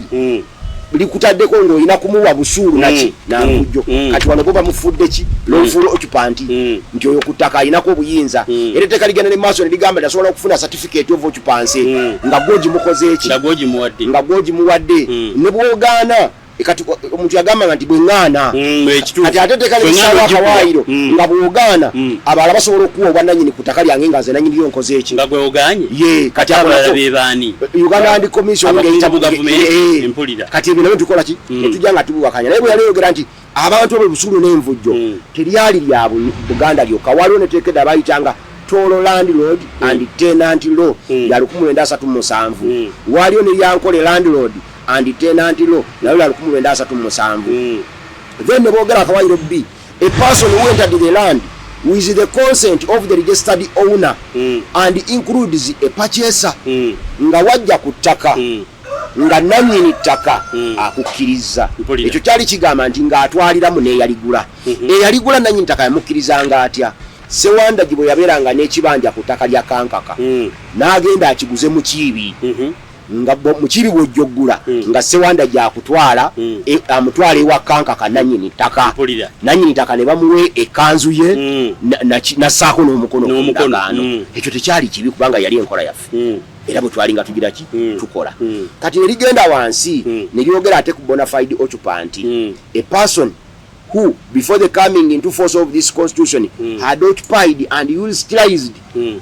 likutaddeko ng'olina kumuwa busuulu naki n'amujjo kati wano bo bamufudde ki lawful occupant nti oyo ku ttaka alinako obuyinza era etteeka ligenda ne maaso ne ligamba nti asobola okufuna certificate of occupancy nga gwogimukoze eki nga gwogimuwadde ne bw'ogaana kati omuntu yagamba nti bweŋŋaana kati ate etteeka lirisaba akawaayiro nga bw'ogaana abalala basobola okuwa obwannannyini ku ttaka lyange nga nze nannyini yo nkoze eki nga gweoganye ye kati Uganda Land Commission kati ebyo nabyo tukola ki netujja nga tubiwakanya naye bwe yali yogera nti abantu abo busuulu n'envujjo teryali lya Buganda lyokka waliwo neteekedde abayitanga Tolo Landlord and Tenant Law ya 1937 waliwo ne lyankole Landlord and Tenant Law nayo la 1937 then nebogera akawaayiro B a person who entered the land with the consent of the registered owner and includes a purchaser nga wajja ku ttaka nga nannyini ttaka akukkiriza ekyo kyali kigamba nti ng'atwaliramu n'eyaligula eyaligula nannyini ttaka yamukkirizanga atya Ssewandagi bwe yabeeranga n'ekibanja ku ttaka lya Kankaka n'agenda akiguze mu Kiibi nga mukibi bw'ojjoggula nga Ssewandagi akutwala amutwala ewa Kankaka nannyini ttaka ne bamuwe ekkanzu ye na Ssaako n'omukono ku ndagaano ekyo tekyali kibi kubanga yali enkola yaffe era bwe twali nga tugira ki tukola kati ne ligenda wansi ne lyogera ate ku bona fide occupant a person who before the coming into force of this constitution had occupied and utilized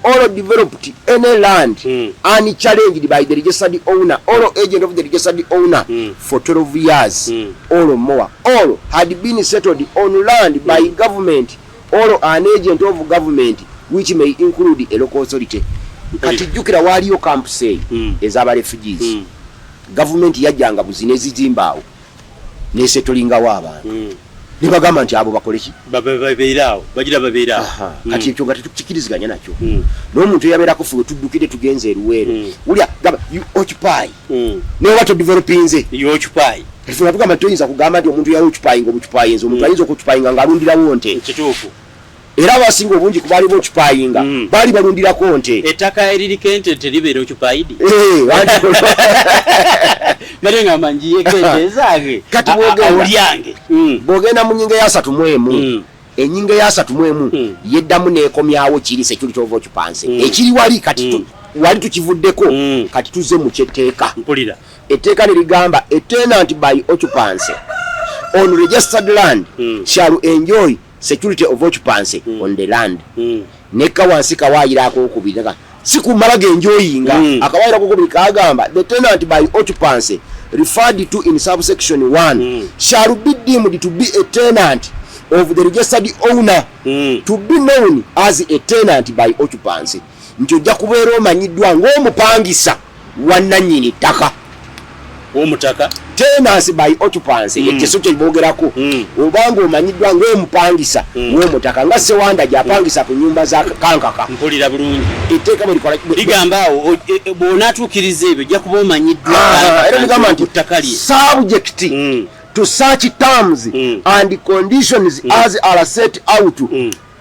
or developed any land unchallenged by the registered owner or agent of the registered owner for 12 years or more, or had been settled on land by government or an agent of government which may include a local authority. Kati jjukira waliyo campsay ez'aba refugees government yajjanga buzine zizimbaawo nesettolingawo abantu ne bagamba nti abo bakole ki babeeraawo bagira babeeraawo kati ekyo nga tetukikiriziganya nakyo n'omuntu eyabeerako ffe wetuddukire tugenze eruweero ulya gamba you occupy naye wato developinze you occupy ffe nga tugamba toyinza kugamba nti omuntu yali occupying obucupayinza omuntu ayinza okucupayinga ng'alundirawo nte kituufu era abasinga obungi ku baali boccupyinga baali balundirako nte ettaka eririko ente teribeera occupied Marenga manjiye kwetezage. Kati bwogenda mu nyinga ya 3 enyinga ya 3 yeddamu nekomyawo kiri security of occupancy ekiri wali kati wali tukivuddeko kati tuze mu kyeteeka mpulira etteeka ne ligamba a tenant by occupancy on registered land shall enjoy security of occupancy on the land neka wansi kawaayirako okubiri sikumala genjoyinga akawaayirako okubiri kagamba the tenant by occupancy referred to in subsection 1 shall be deemed to be a tenant of the registered owner to be known as a tenant by occupancy. Njojja kubeera omanyiddwa ng'omupangisa wannannyini ttaka. Omutaka Tenants by occupancy ekyeso kye boogerako obanga omanyiddwa ng'omupangisa w'omutaka nga Ssewandagi apangisa ku nnyumba za kankaka. Mpulira bulungi. Etteeka bwe likola ligamba awo bw'onaatuukiriza ebyo ojja kuba omanyiddwa era ligamba nti ttaka lye subject to such terms and conditions as are set out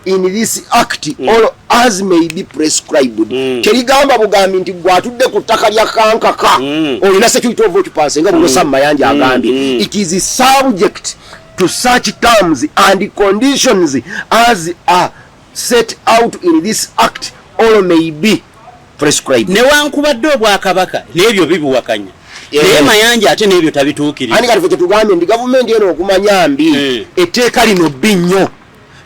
in this act or as may be prescribed. Kerigamba bugambi nti gwatudde ku ttaka lya kankaka olina security of occupancy nga bwe Mayanja agambye. It is subject to such terms and conditions as are set out in this act or may be prescribed. Newankubadde obwakabaka n'ebyo bibuwakanya. Naye Mayanja ate n'ebyo tabituukiriza. Ani kati ffe tetugambye ndi gavumenti eno okumanya mbi etteeka lino bbi nnyo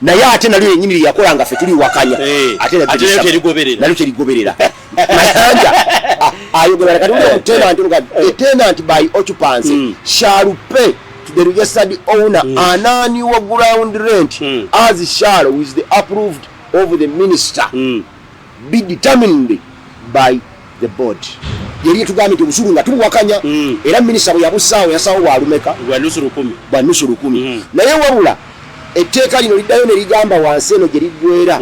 naye ate nalyo yennyini lyeyakola nga ffe tuliwakanya ate nalyo terigoberera. Mayanja ayogera kati a tenant by occupancy shall pay to the registered owner an annual ground rent as shall with the approved of the minister be determined by the board. Yeri tugambe nti obusulu nga tubuwakanya era minisita bwe yabussaawo yasaawo bwalumeka bwa nusu lukumi naye wabula etteeka lino liddayo ne ligamba wansi eno gye liggwera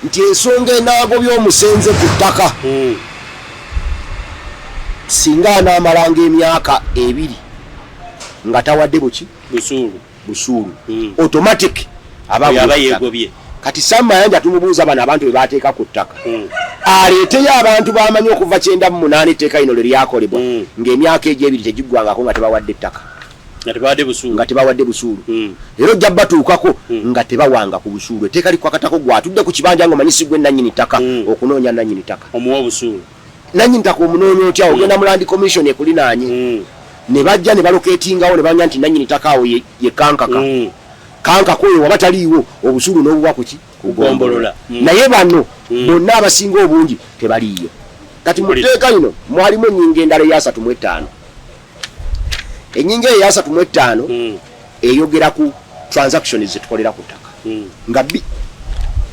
nti ensonga enaagobya omusenze ku ttaka singa anaamalanga emyaka 2 nga tawadde busuulu automatic aba yegobye. Kati Mayanja tumubuuza bano abantu be baateeka ku ttaka aleeteyo abantu bamanyi okuva 98 etteeka lino lye lyakolebwa ng'emyaka egy'ebiri tegiggwangako nga tebawadde ettaka nga tebawadde busuulu era ojja batuukako nga tebawanga ku busuulu. Etteeka likwakatako gwatudde ku kibanja ng'omanyi si gwe nannyini ttaka okunoonya nannyini ttaka omuwa obusuulu nannyini ttaka omunoonya otya ogenda mu land commission ekulinaanye ne bajja ne balokeetingawo ne bamanya nti nannyini ttaka awo ye kankaka kankaka oyo waba taliiwo obusuulu n'obuwa kuki kugombolola naye bano bonna abasinga obungi tebaliiyo. Kati mu tteeka lino mwalimu ennyinga endala eya 35 ennyinga eya 35 eyogera ku transactions zetukolera ku ttaka nga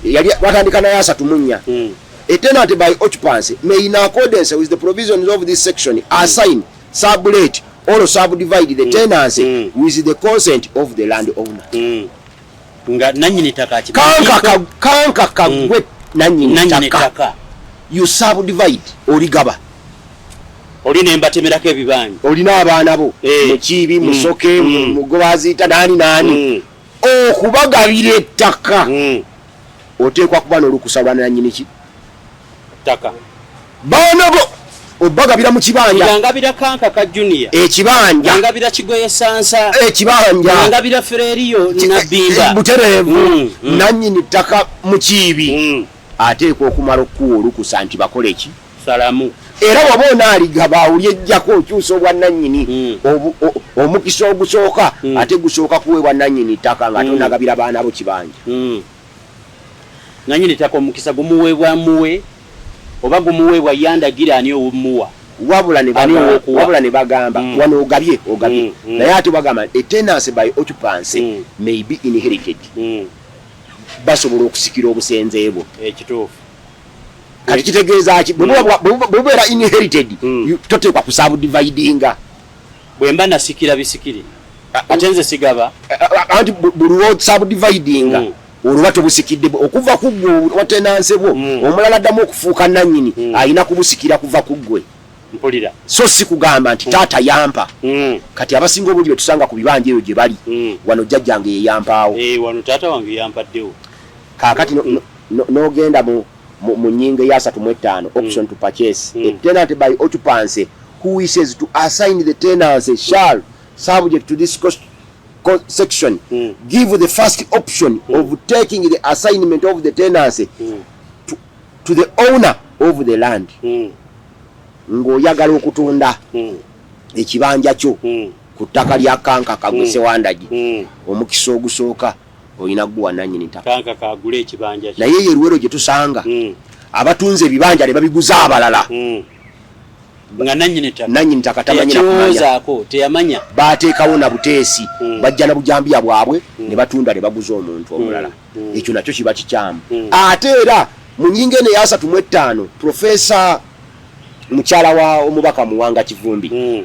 yali watandika naye 34 a tenant by occupancy may in accordance with the provisions of this section assign sublet or subdivide the tenancy with the consent of the landowner. Nga nannyini ttaka kankaka gwe nannyini ttaka you subdivide oligaba olina embatemerako ebibanja olina abaana bo mukiibi musoke mugobaziita naani okubagabira ettaka oteekwa kuba n'olukusa lwa nannyini ki ttaka baana bo obagabira mu kibanja yangabira kankaka junior ekibanja yangabira kigoye sansa ekibanja yangabira fereriyo nabimba butereevu nannyini ttaka mukiibi ateekwa okumala okuwa olukusa nti bakole ki salamu era waba onaaligaba olyejjako okyusa obwa nannyini omukisa ogusooka ate gusooka kuweebwa nannyini ttaka nga tonagabira baana bo kibanja nannyini ttaka omukisa gumuweebwa muwe oba gumuweebwa yandagira ani owumuwa wabula ne bagamba wano ogabye naye ate bagamba a tenancy by occupancy may be inherited basobola okusikira obusenze bwo ekituufu kati kitegeeza ki bwebubeera inherited toteekwa ku subdividinga bwe mba nasikira bisikire ate nze sigaba anti buli subdividinga olwo tobusikidde okuva ku ggwe watenanse bwo omulala addamu okufuuka nannyini alina kubusikira kuva ku ggwe mpulira so si kugamba nti taata yampa kati abasinga obungi betusanga ku bibanja eyo gye bali wano jjajjange yeyampaawo wano taata wange yampaddewo kaakati n'ogenda mu nnyinga eya 35 option to purchase a tenant by occupancy who wishes to assign the tenancy shall, subject to this section, give the first option of taking the assignment of the tenancy to the owner of the land. Ng'oyagala okutunda ekibanja kyo ku ttaka lya kankaka gwe Ssewandagi, omukisa ogusooka olina gwa nannyini ttaka. Kankaka agule ekibanja kye. Naye ye luwero gye tusanga abatunze ebibanja ne babiguza abalala. Nga nannyini ttaka tamanyi na kumanya. Teyamanya. Baateekawo na buteesi, bajja na bujambiya bwabwe ne batunda ne baguza omuntu omulala. Ekyo nakyo kiba kikyamu. Ate era mu nnyingo eno eya 35 Profesa mukyala wa omubaka Muwanga Kivumbi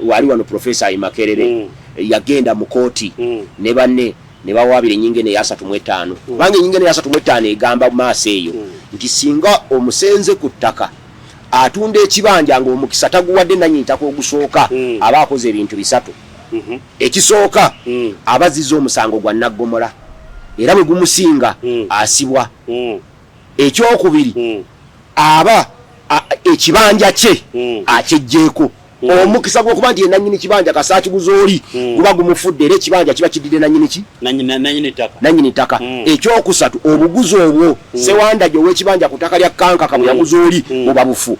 wali wano Profesa Makerere yagenda mu kooti ne banne ne bawaabira ennyingo eno eya 35. Kubanga ennyingo eno eya 35 egamba mu maaso eyo nti singa omusenze ku ttaka atunda ekibanja ng'omukisa taguwadde nannyini ttaka ogusooka aba akoze ebintu bisatu. Ekisooka aba azizza omusango gwa naggomola era bwe gumusinga asibwa. Ekyokubiri aba ekibanja kye akyeggyeko. Omukisa gw'okuba nti nannyini kibanja kasaakiguza oli guba gumufudde era ekibanja kiba kiddire nannyini ttaka. Ekyokusatu obuguzi obwo Ssewandagi ow'ekibanja ku ttaka lya kankaka bwe yaguza oli buba bufu.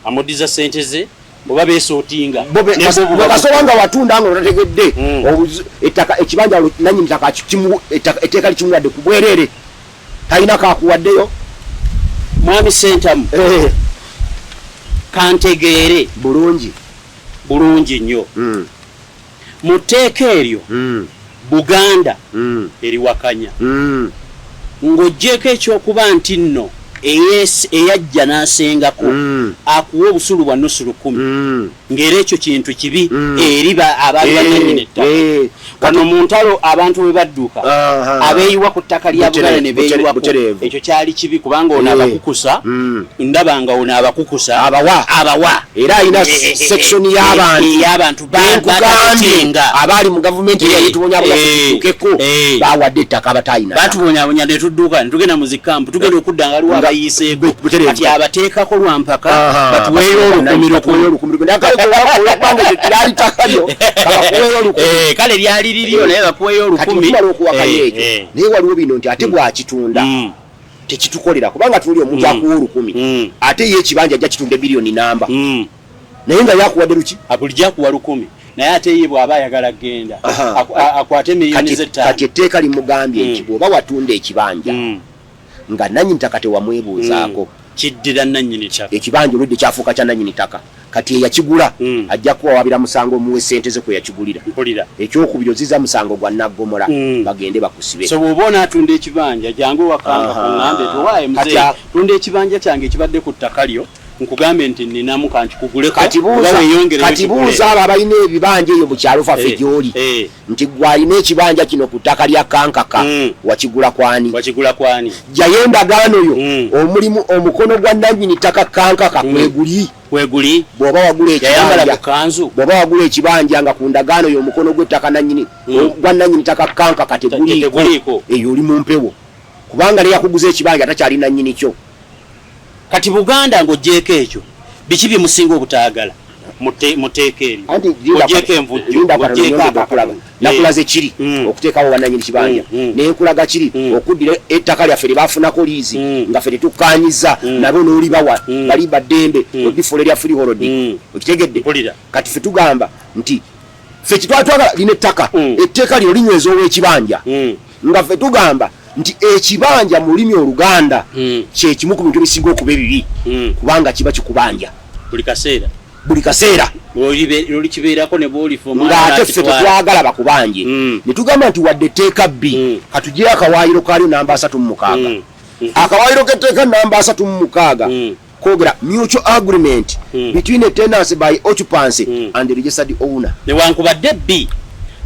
Amuddiza ssente ze oba beesootinga. Bwekasoba nga watunda nga otategedde ekibanja nannyini ttaka etteeka likimuwadde ku bwereere talina kakuwaddeyo. Mwami Sentamu kantegeere bulungi nnyo mu tteeka eryo Buganda eriwakanya ng'oggyeko ekyokuba nti nno eyajja n'asengako akuwa obusulu bwa nusu 10 ng'era ekyo kintu kibi eri abantu bannannyini ettaka. Kano mu ntalo abantu bwe badduka abeeyiwa ku ttaka lya Buganda ne beeyiwako, ekyo kyali kibi kubanga ono abakukusa, ndaba nga ono abakukusa abawa era alina section y'abantu bagatenga abaali mu gavumenti eyitubonyabonyakeko bawadde ettaka abatayina batubonyabonya ne tudduka ne tugenda mu zikampu tugenda okudda nga waliwo abayiseeko kati abateekako lwampaka batuweeyo kale lyali liryo naye bakuweeyo 10. Naye waliwo bino nti ate bwakitunda tekitukolera kubanga tuli omuntu akuwa 10 ate ye ekibanja ajja kitunda biliyoni namba naye nga yakuwadde luki abulijja kuwa 10 naye ate ye bw'aba ayagala genda akwate miliyoni z'ettaano. Kati etteeka limugambye nti bw'oba watunda ekibanja nga nannyini ttaka tewamwebuuzaako kiddira nannyini ttaka, ekibanja oludde kyafuuka kya nannyini ttaka. Kati eyakigula ajja kuwawabira musango omuwe ssente ze kwe yakigulira. Ekyokubiri ozizza musango gwa naggomola bagende bakusibe. So bw'oba onaatunda ekibanja jangu wakanga kuŋŋambe tuwaaye muzeeyi tunda ekibanja kyange ekibadde ku ttaka lyo nkugambe nti ninamu kankikuguleko. Kati buuza abo abalina ebibanja eyo mu kyalo faffe gy'oli nti gwalina ekibanja kino ku ttaka lya kankaka wakigula kwani? Jjayo endagaano yo omulimu omukono gwa nannyini ttaka kankaka kweguli bw'oba wagula ekibanja nga ku ndagaano yo omukono gw'ettaka gwa nannyini ttaka kankaka teguliiko eyo oli mu mpewo kubanga ne yakuguza ekibanja takyali nannyini kyo. Kati Buganda ng'oggyeko ekyo biki bye musinga obutaagala mu tteeka eryo? Oggyeko envujjo, oggyeko abakulaba. Nakulaze kiri okuteekawo bannannyini kibanja naye nkulaga kiri okuddira ettaka lyaffe lye baafunako liizi nga ffe tetukkaanyiza nabo n'olibawa bali baddembe odifulo erya freehold okitegedde. Kati ffe tugamba nti ffe kitwatwagala lina ettaka etteeka lyo linyweza ow'ekibanja nga ffe tugamba nti ekibanja mu lulimi Oluganda kye kimu ku bintu ebisinga okuba ebibi kubanga kiba kikubanja buli kaseera olikibeerako ne bwolifoma ng'ate ffe tetwagala bakubanje ne tugamba nti wadde etteeka bbi katugire akawaayiro kaalyo namba 36 akawaayiro k'etteeka namba 36 kogera mutual agreement between a tenancy by occupancy and the registered owner. Newankubadde bbi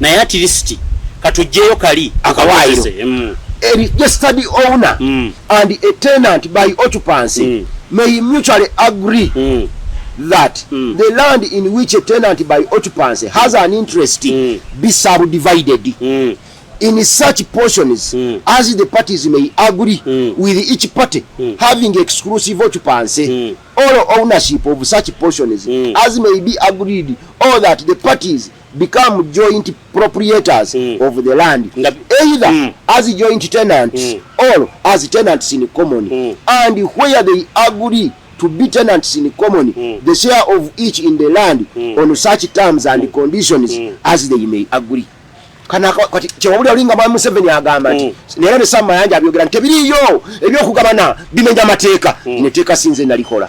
naye at least katugyeyo kali akawaayiro a registered owner and a tenant by occupancy may mutually agree that the land in which a tenant by occupancy has an interest be subdivided in such portions as the parties may agree with each party having exclusive occupancy all ownership of such portions as may be agreed, or that the parties become joint proprietors of the land, either as joint tenants or as tenants in common, and where they agree to be tenants in common, the share of each in the land on such terms and conditions as they may agree. Kana kwati kyewabulira olinga mwa Museveni agamba nti nera ne Mayanja abyogera nti biriyo ebyokugabana bimenya mateeka neteeka sinze nalikola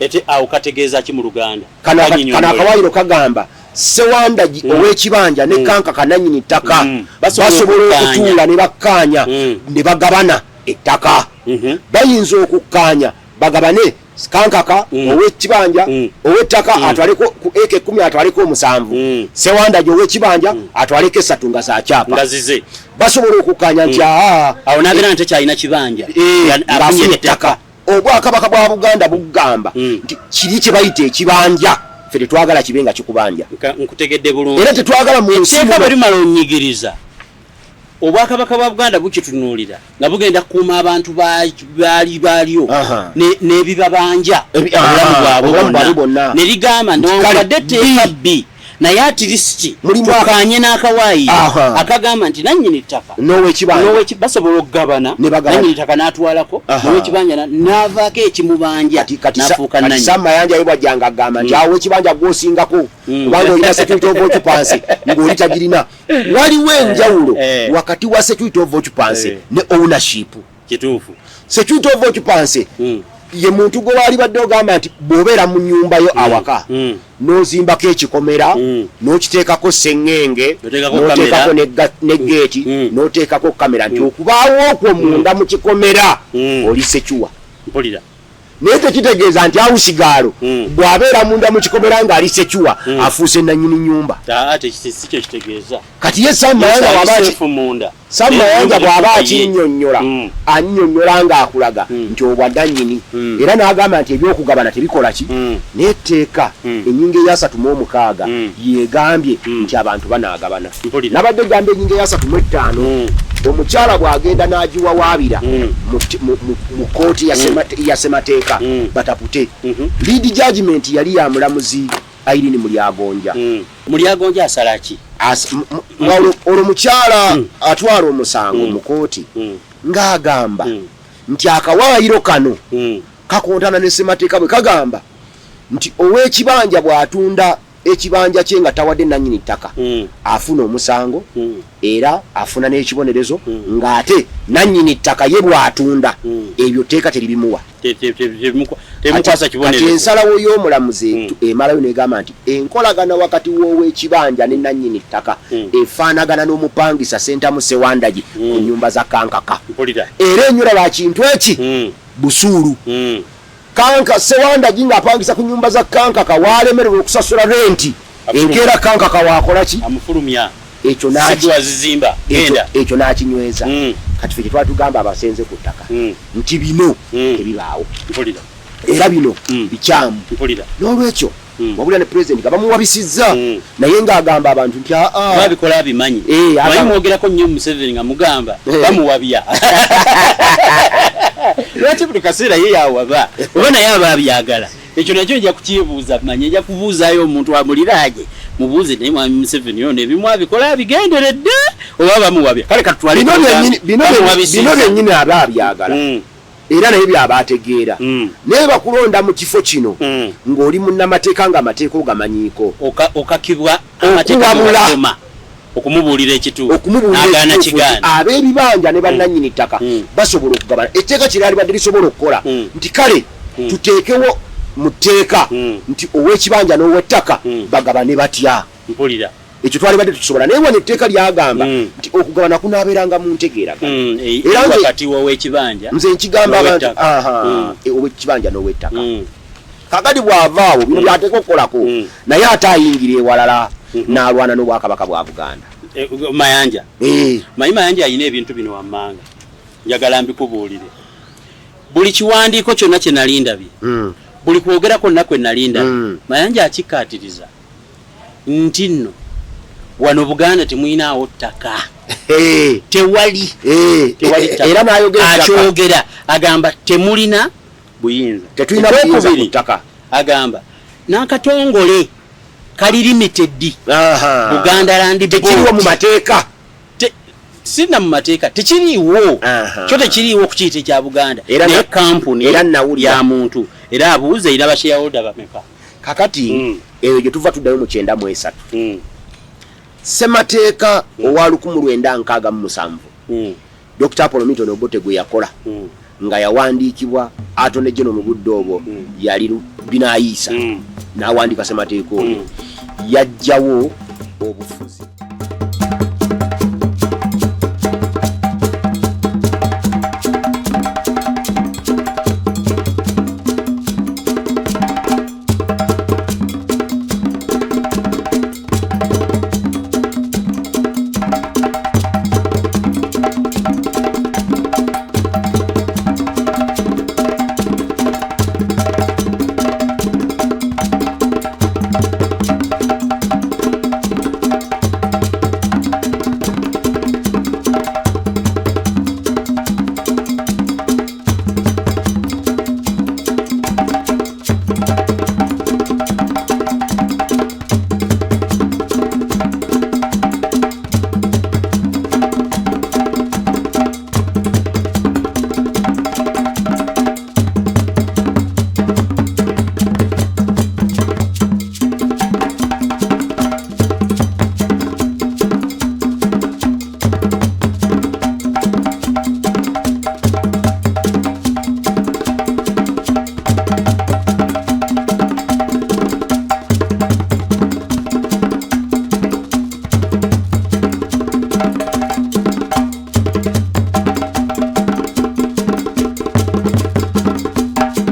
ete awo kategeeza ki mu Luganda kana akawayiro kagamba Ssewandagi ow'ekibanja ne kanka kananyini ttaka basobola okutuula ne bakkaanya ne bagabana ettaka bayinza okukkaanya bagabane kankaka ow'ekibanja ow'ettaka atwaleko ku eke 10 atwaleko 7 Ssewandagi ow'ekibanja atwaleko 3 nga zakyapa ngazize basobola okukkaanya nti awo nagera nti kyalina kibanja afunye ettaka obwakabaka bwa Buganda bugamba nti kiri kye bayita ekibanja ffe tetwagala kibe nga kikubanja nkutegedde bulungi era tetwagala mu nsi etteeka bwe limala onyigiriza obwakabaka bwa Buganda bukitunuulira nga bugenda kukuuma abantu baaliyo n'ebibabanja obulamu bwabwe bonna ne ligamba ntiwadde etteeka bbi naye atirisiti tukanye n'akawaayi akagamba nti nannyini ttaka basobola okugabana nannyini ttaka n'atwalako n'owekibanja n'avaako ekimubanja n'afuuka nannyini. Mayanja ye bwajjanga agamba nti awo ekibanja gw'osingako kubanga olina security of occupancy ng'oli tagirina. Waliwo enjawulo wakati wa security of occupancy ne ownership. Kituufu. Security of occupancy ye muntu gwe wali badde ogamba nti bw'obeera mu nnyumba yo awaka n'ozimbako ekikomera n'okiteekako sseŋŋenge n'oteekako ne geeti n'oteekako kamera nti okubaawo okwo munda mu kikomera oli sekiwa. Mpulira. Naye tekitegeeza nti awusigaalo bw'abeera munda mu kikomera ng'ali sekiwa afuuse nannyini nnyumba. Ate si kyo kitegeeza. Kati ye Mayanja bw'aba akinnyonnyola annyonnyola ng'akulaga nti obwadda nnyini era n'agamba nti ebyokugabana tebikola ki n'etteeka ennyingo eya 36 yegambye nti abantu banaagabana. Nabadde gamba ennyingo eya 35 omukyala bw'agenda n'agiwawaabira mu kooti ya ssemateeka batapute lead judgment yali ya mulamuzi Irene Mulyagonja. Mulyagonja asala ki? Olwo mukyala atwala omusango mu kooti ng'agamba nti akawaayiro kano kakontana ne ssemateeka bwe kagamba nti ow'ekibanja bw'atunda ekibanja kye nga tawadde nannyini ttaka afuna omusango era afuna n'ekibonerezo ng'ate nannyini ttaka ye bw'atunda ebyo tteeka teribimuwa. Kati ensalawo y'omulamuzi emalayo n'egamba nti enkolagana wakati w'ow'ekibanja ne nannyini ttaka efaanagana n'omupangisa Ssentamu Ssewandagi ku nnyumba za kankaka era ennyula lwa kintu eki busuulu. Kanka Ssewandagi ng'apangisa ku nnyumba za kankaka waalemererwa okusasula renti enkeera kankaka waakola ki amufulumya ekyo n'akinyweza. Kati ffe kyetwatugamba abasenze ku ttaka nti bino tebibaawo era bino bikyamu. N'olwekyo wabulira ne pulezidenti nga bamuwabisizza naye ng'agamba abantu nti babikola abimanyi mwogeraako nnyo Museveni nga mugamba bamuwabya lwaki buli kaseera ye yawaba oba naye aba abyagala. Ekyo nakyo nja kukyebuuza manye nja kubuuzaayo omuntu amuliraage mubuuze naye mwami Museveni ono ebimu abikola abigenderedde oba bamuwabya. Kale katutwale bino byennyini aba abyagala era naye byaba ategeera naye bakulonda mu kifo kino ng'oli munnamateeka ng'amateeka ogamanyiiko okakibwa amateeka okumubuulira ekituufu n'agaana kigaana. Ab'ebibanja ne bannannyini ttaka basobola okugabana. Etteeka kiraali badde lisobola okukola nti kale tuteekewo mu tteeka nti ow'ekibanja n'ow'ettaka bagabane batya. Mpulira. Ekyo twali badde tukisobola naye wano etteeka lyagamba nti okugabana kunaabeeranga mu ntegeeragana era wakati w'ow'ekibanja nze nkigamba abantu ow'ekibanja n'ow'ettaka kakati bw'avaawo bino byateeka okukolako naye ate ayingira ewalala n'alwana n'obwakabaka bwa Buganda. Mayanja Mayanja alina ebintu bino wammanga njagala mbikubuulire. Buli kiwandiiko kyonna kye nali ndabye buli kwogerako nnaku nali ndabye Mayanja akikkaatiriza nti nno wano Buganda temuyinaawo ttaka tewali ttaka. Akyogera agamba temulina buyinza tetulina buyinza ku ttaka agamba n'akatongole kali limited Buganda Land Board tekiriwo mu mateeka sina mu mateeka tekiriwo kyo tekiriwo ku kiyite kya Buganda naye kampuni ya muntu era abuuze era bashareholder bameka kakati eyo gye tuva tuddayo mu 93 ssemateeka owa 1967 Dr. Paul Milton Obote gwe yakola nga yawandiikibwa Attorney General mu budde obwo yali Binaayisa n'awandiika ssemateeka oyo yajjawo obufuzi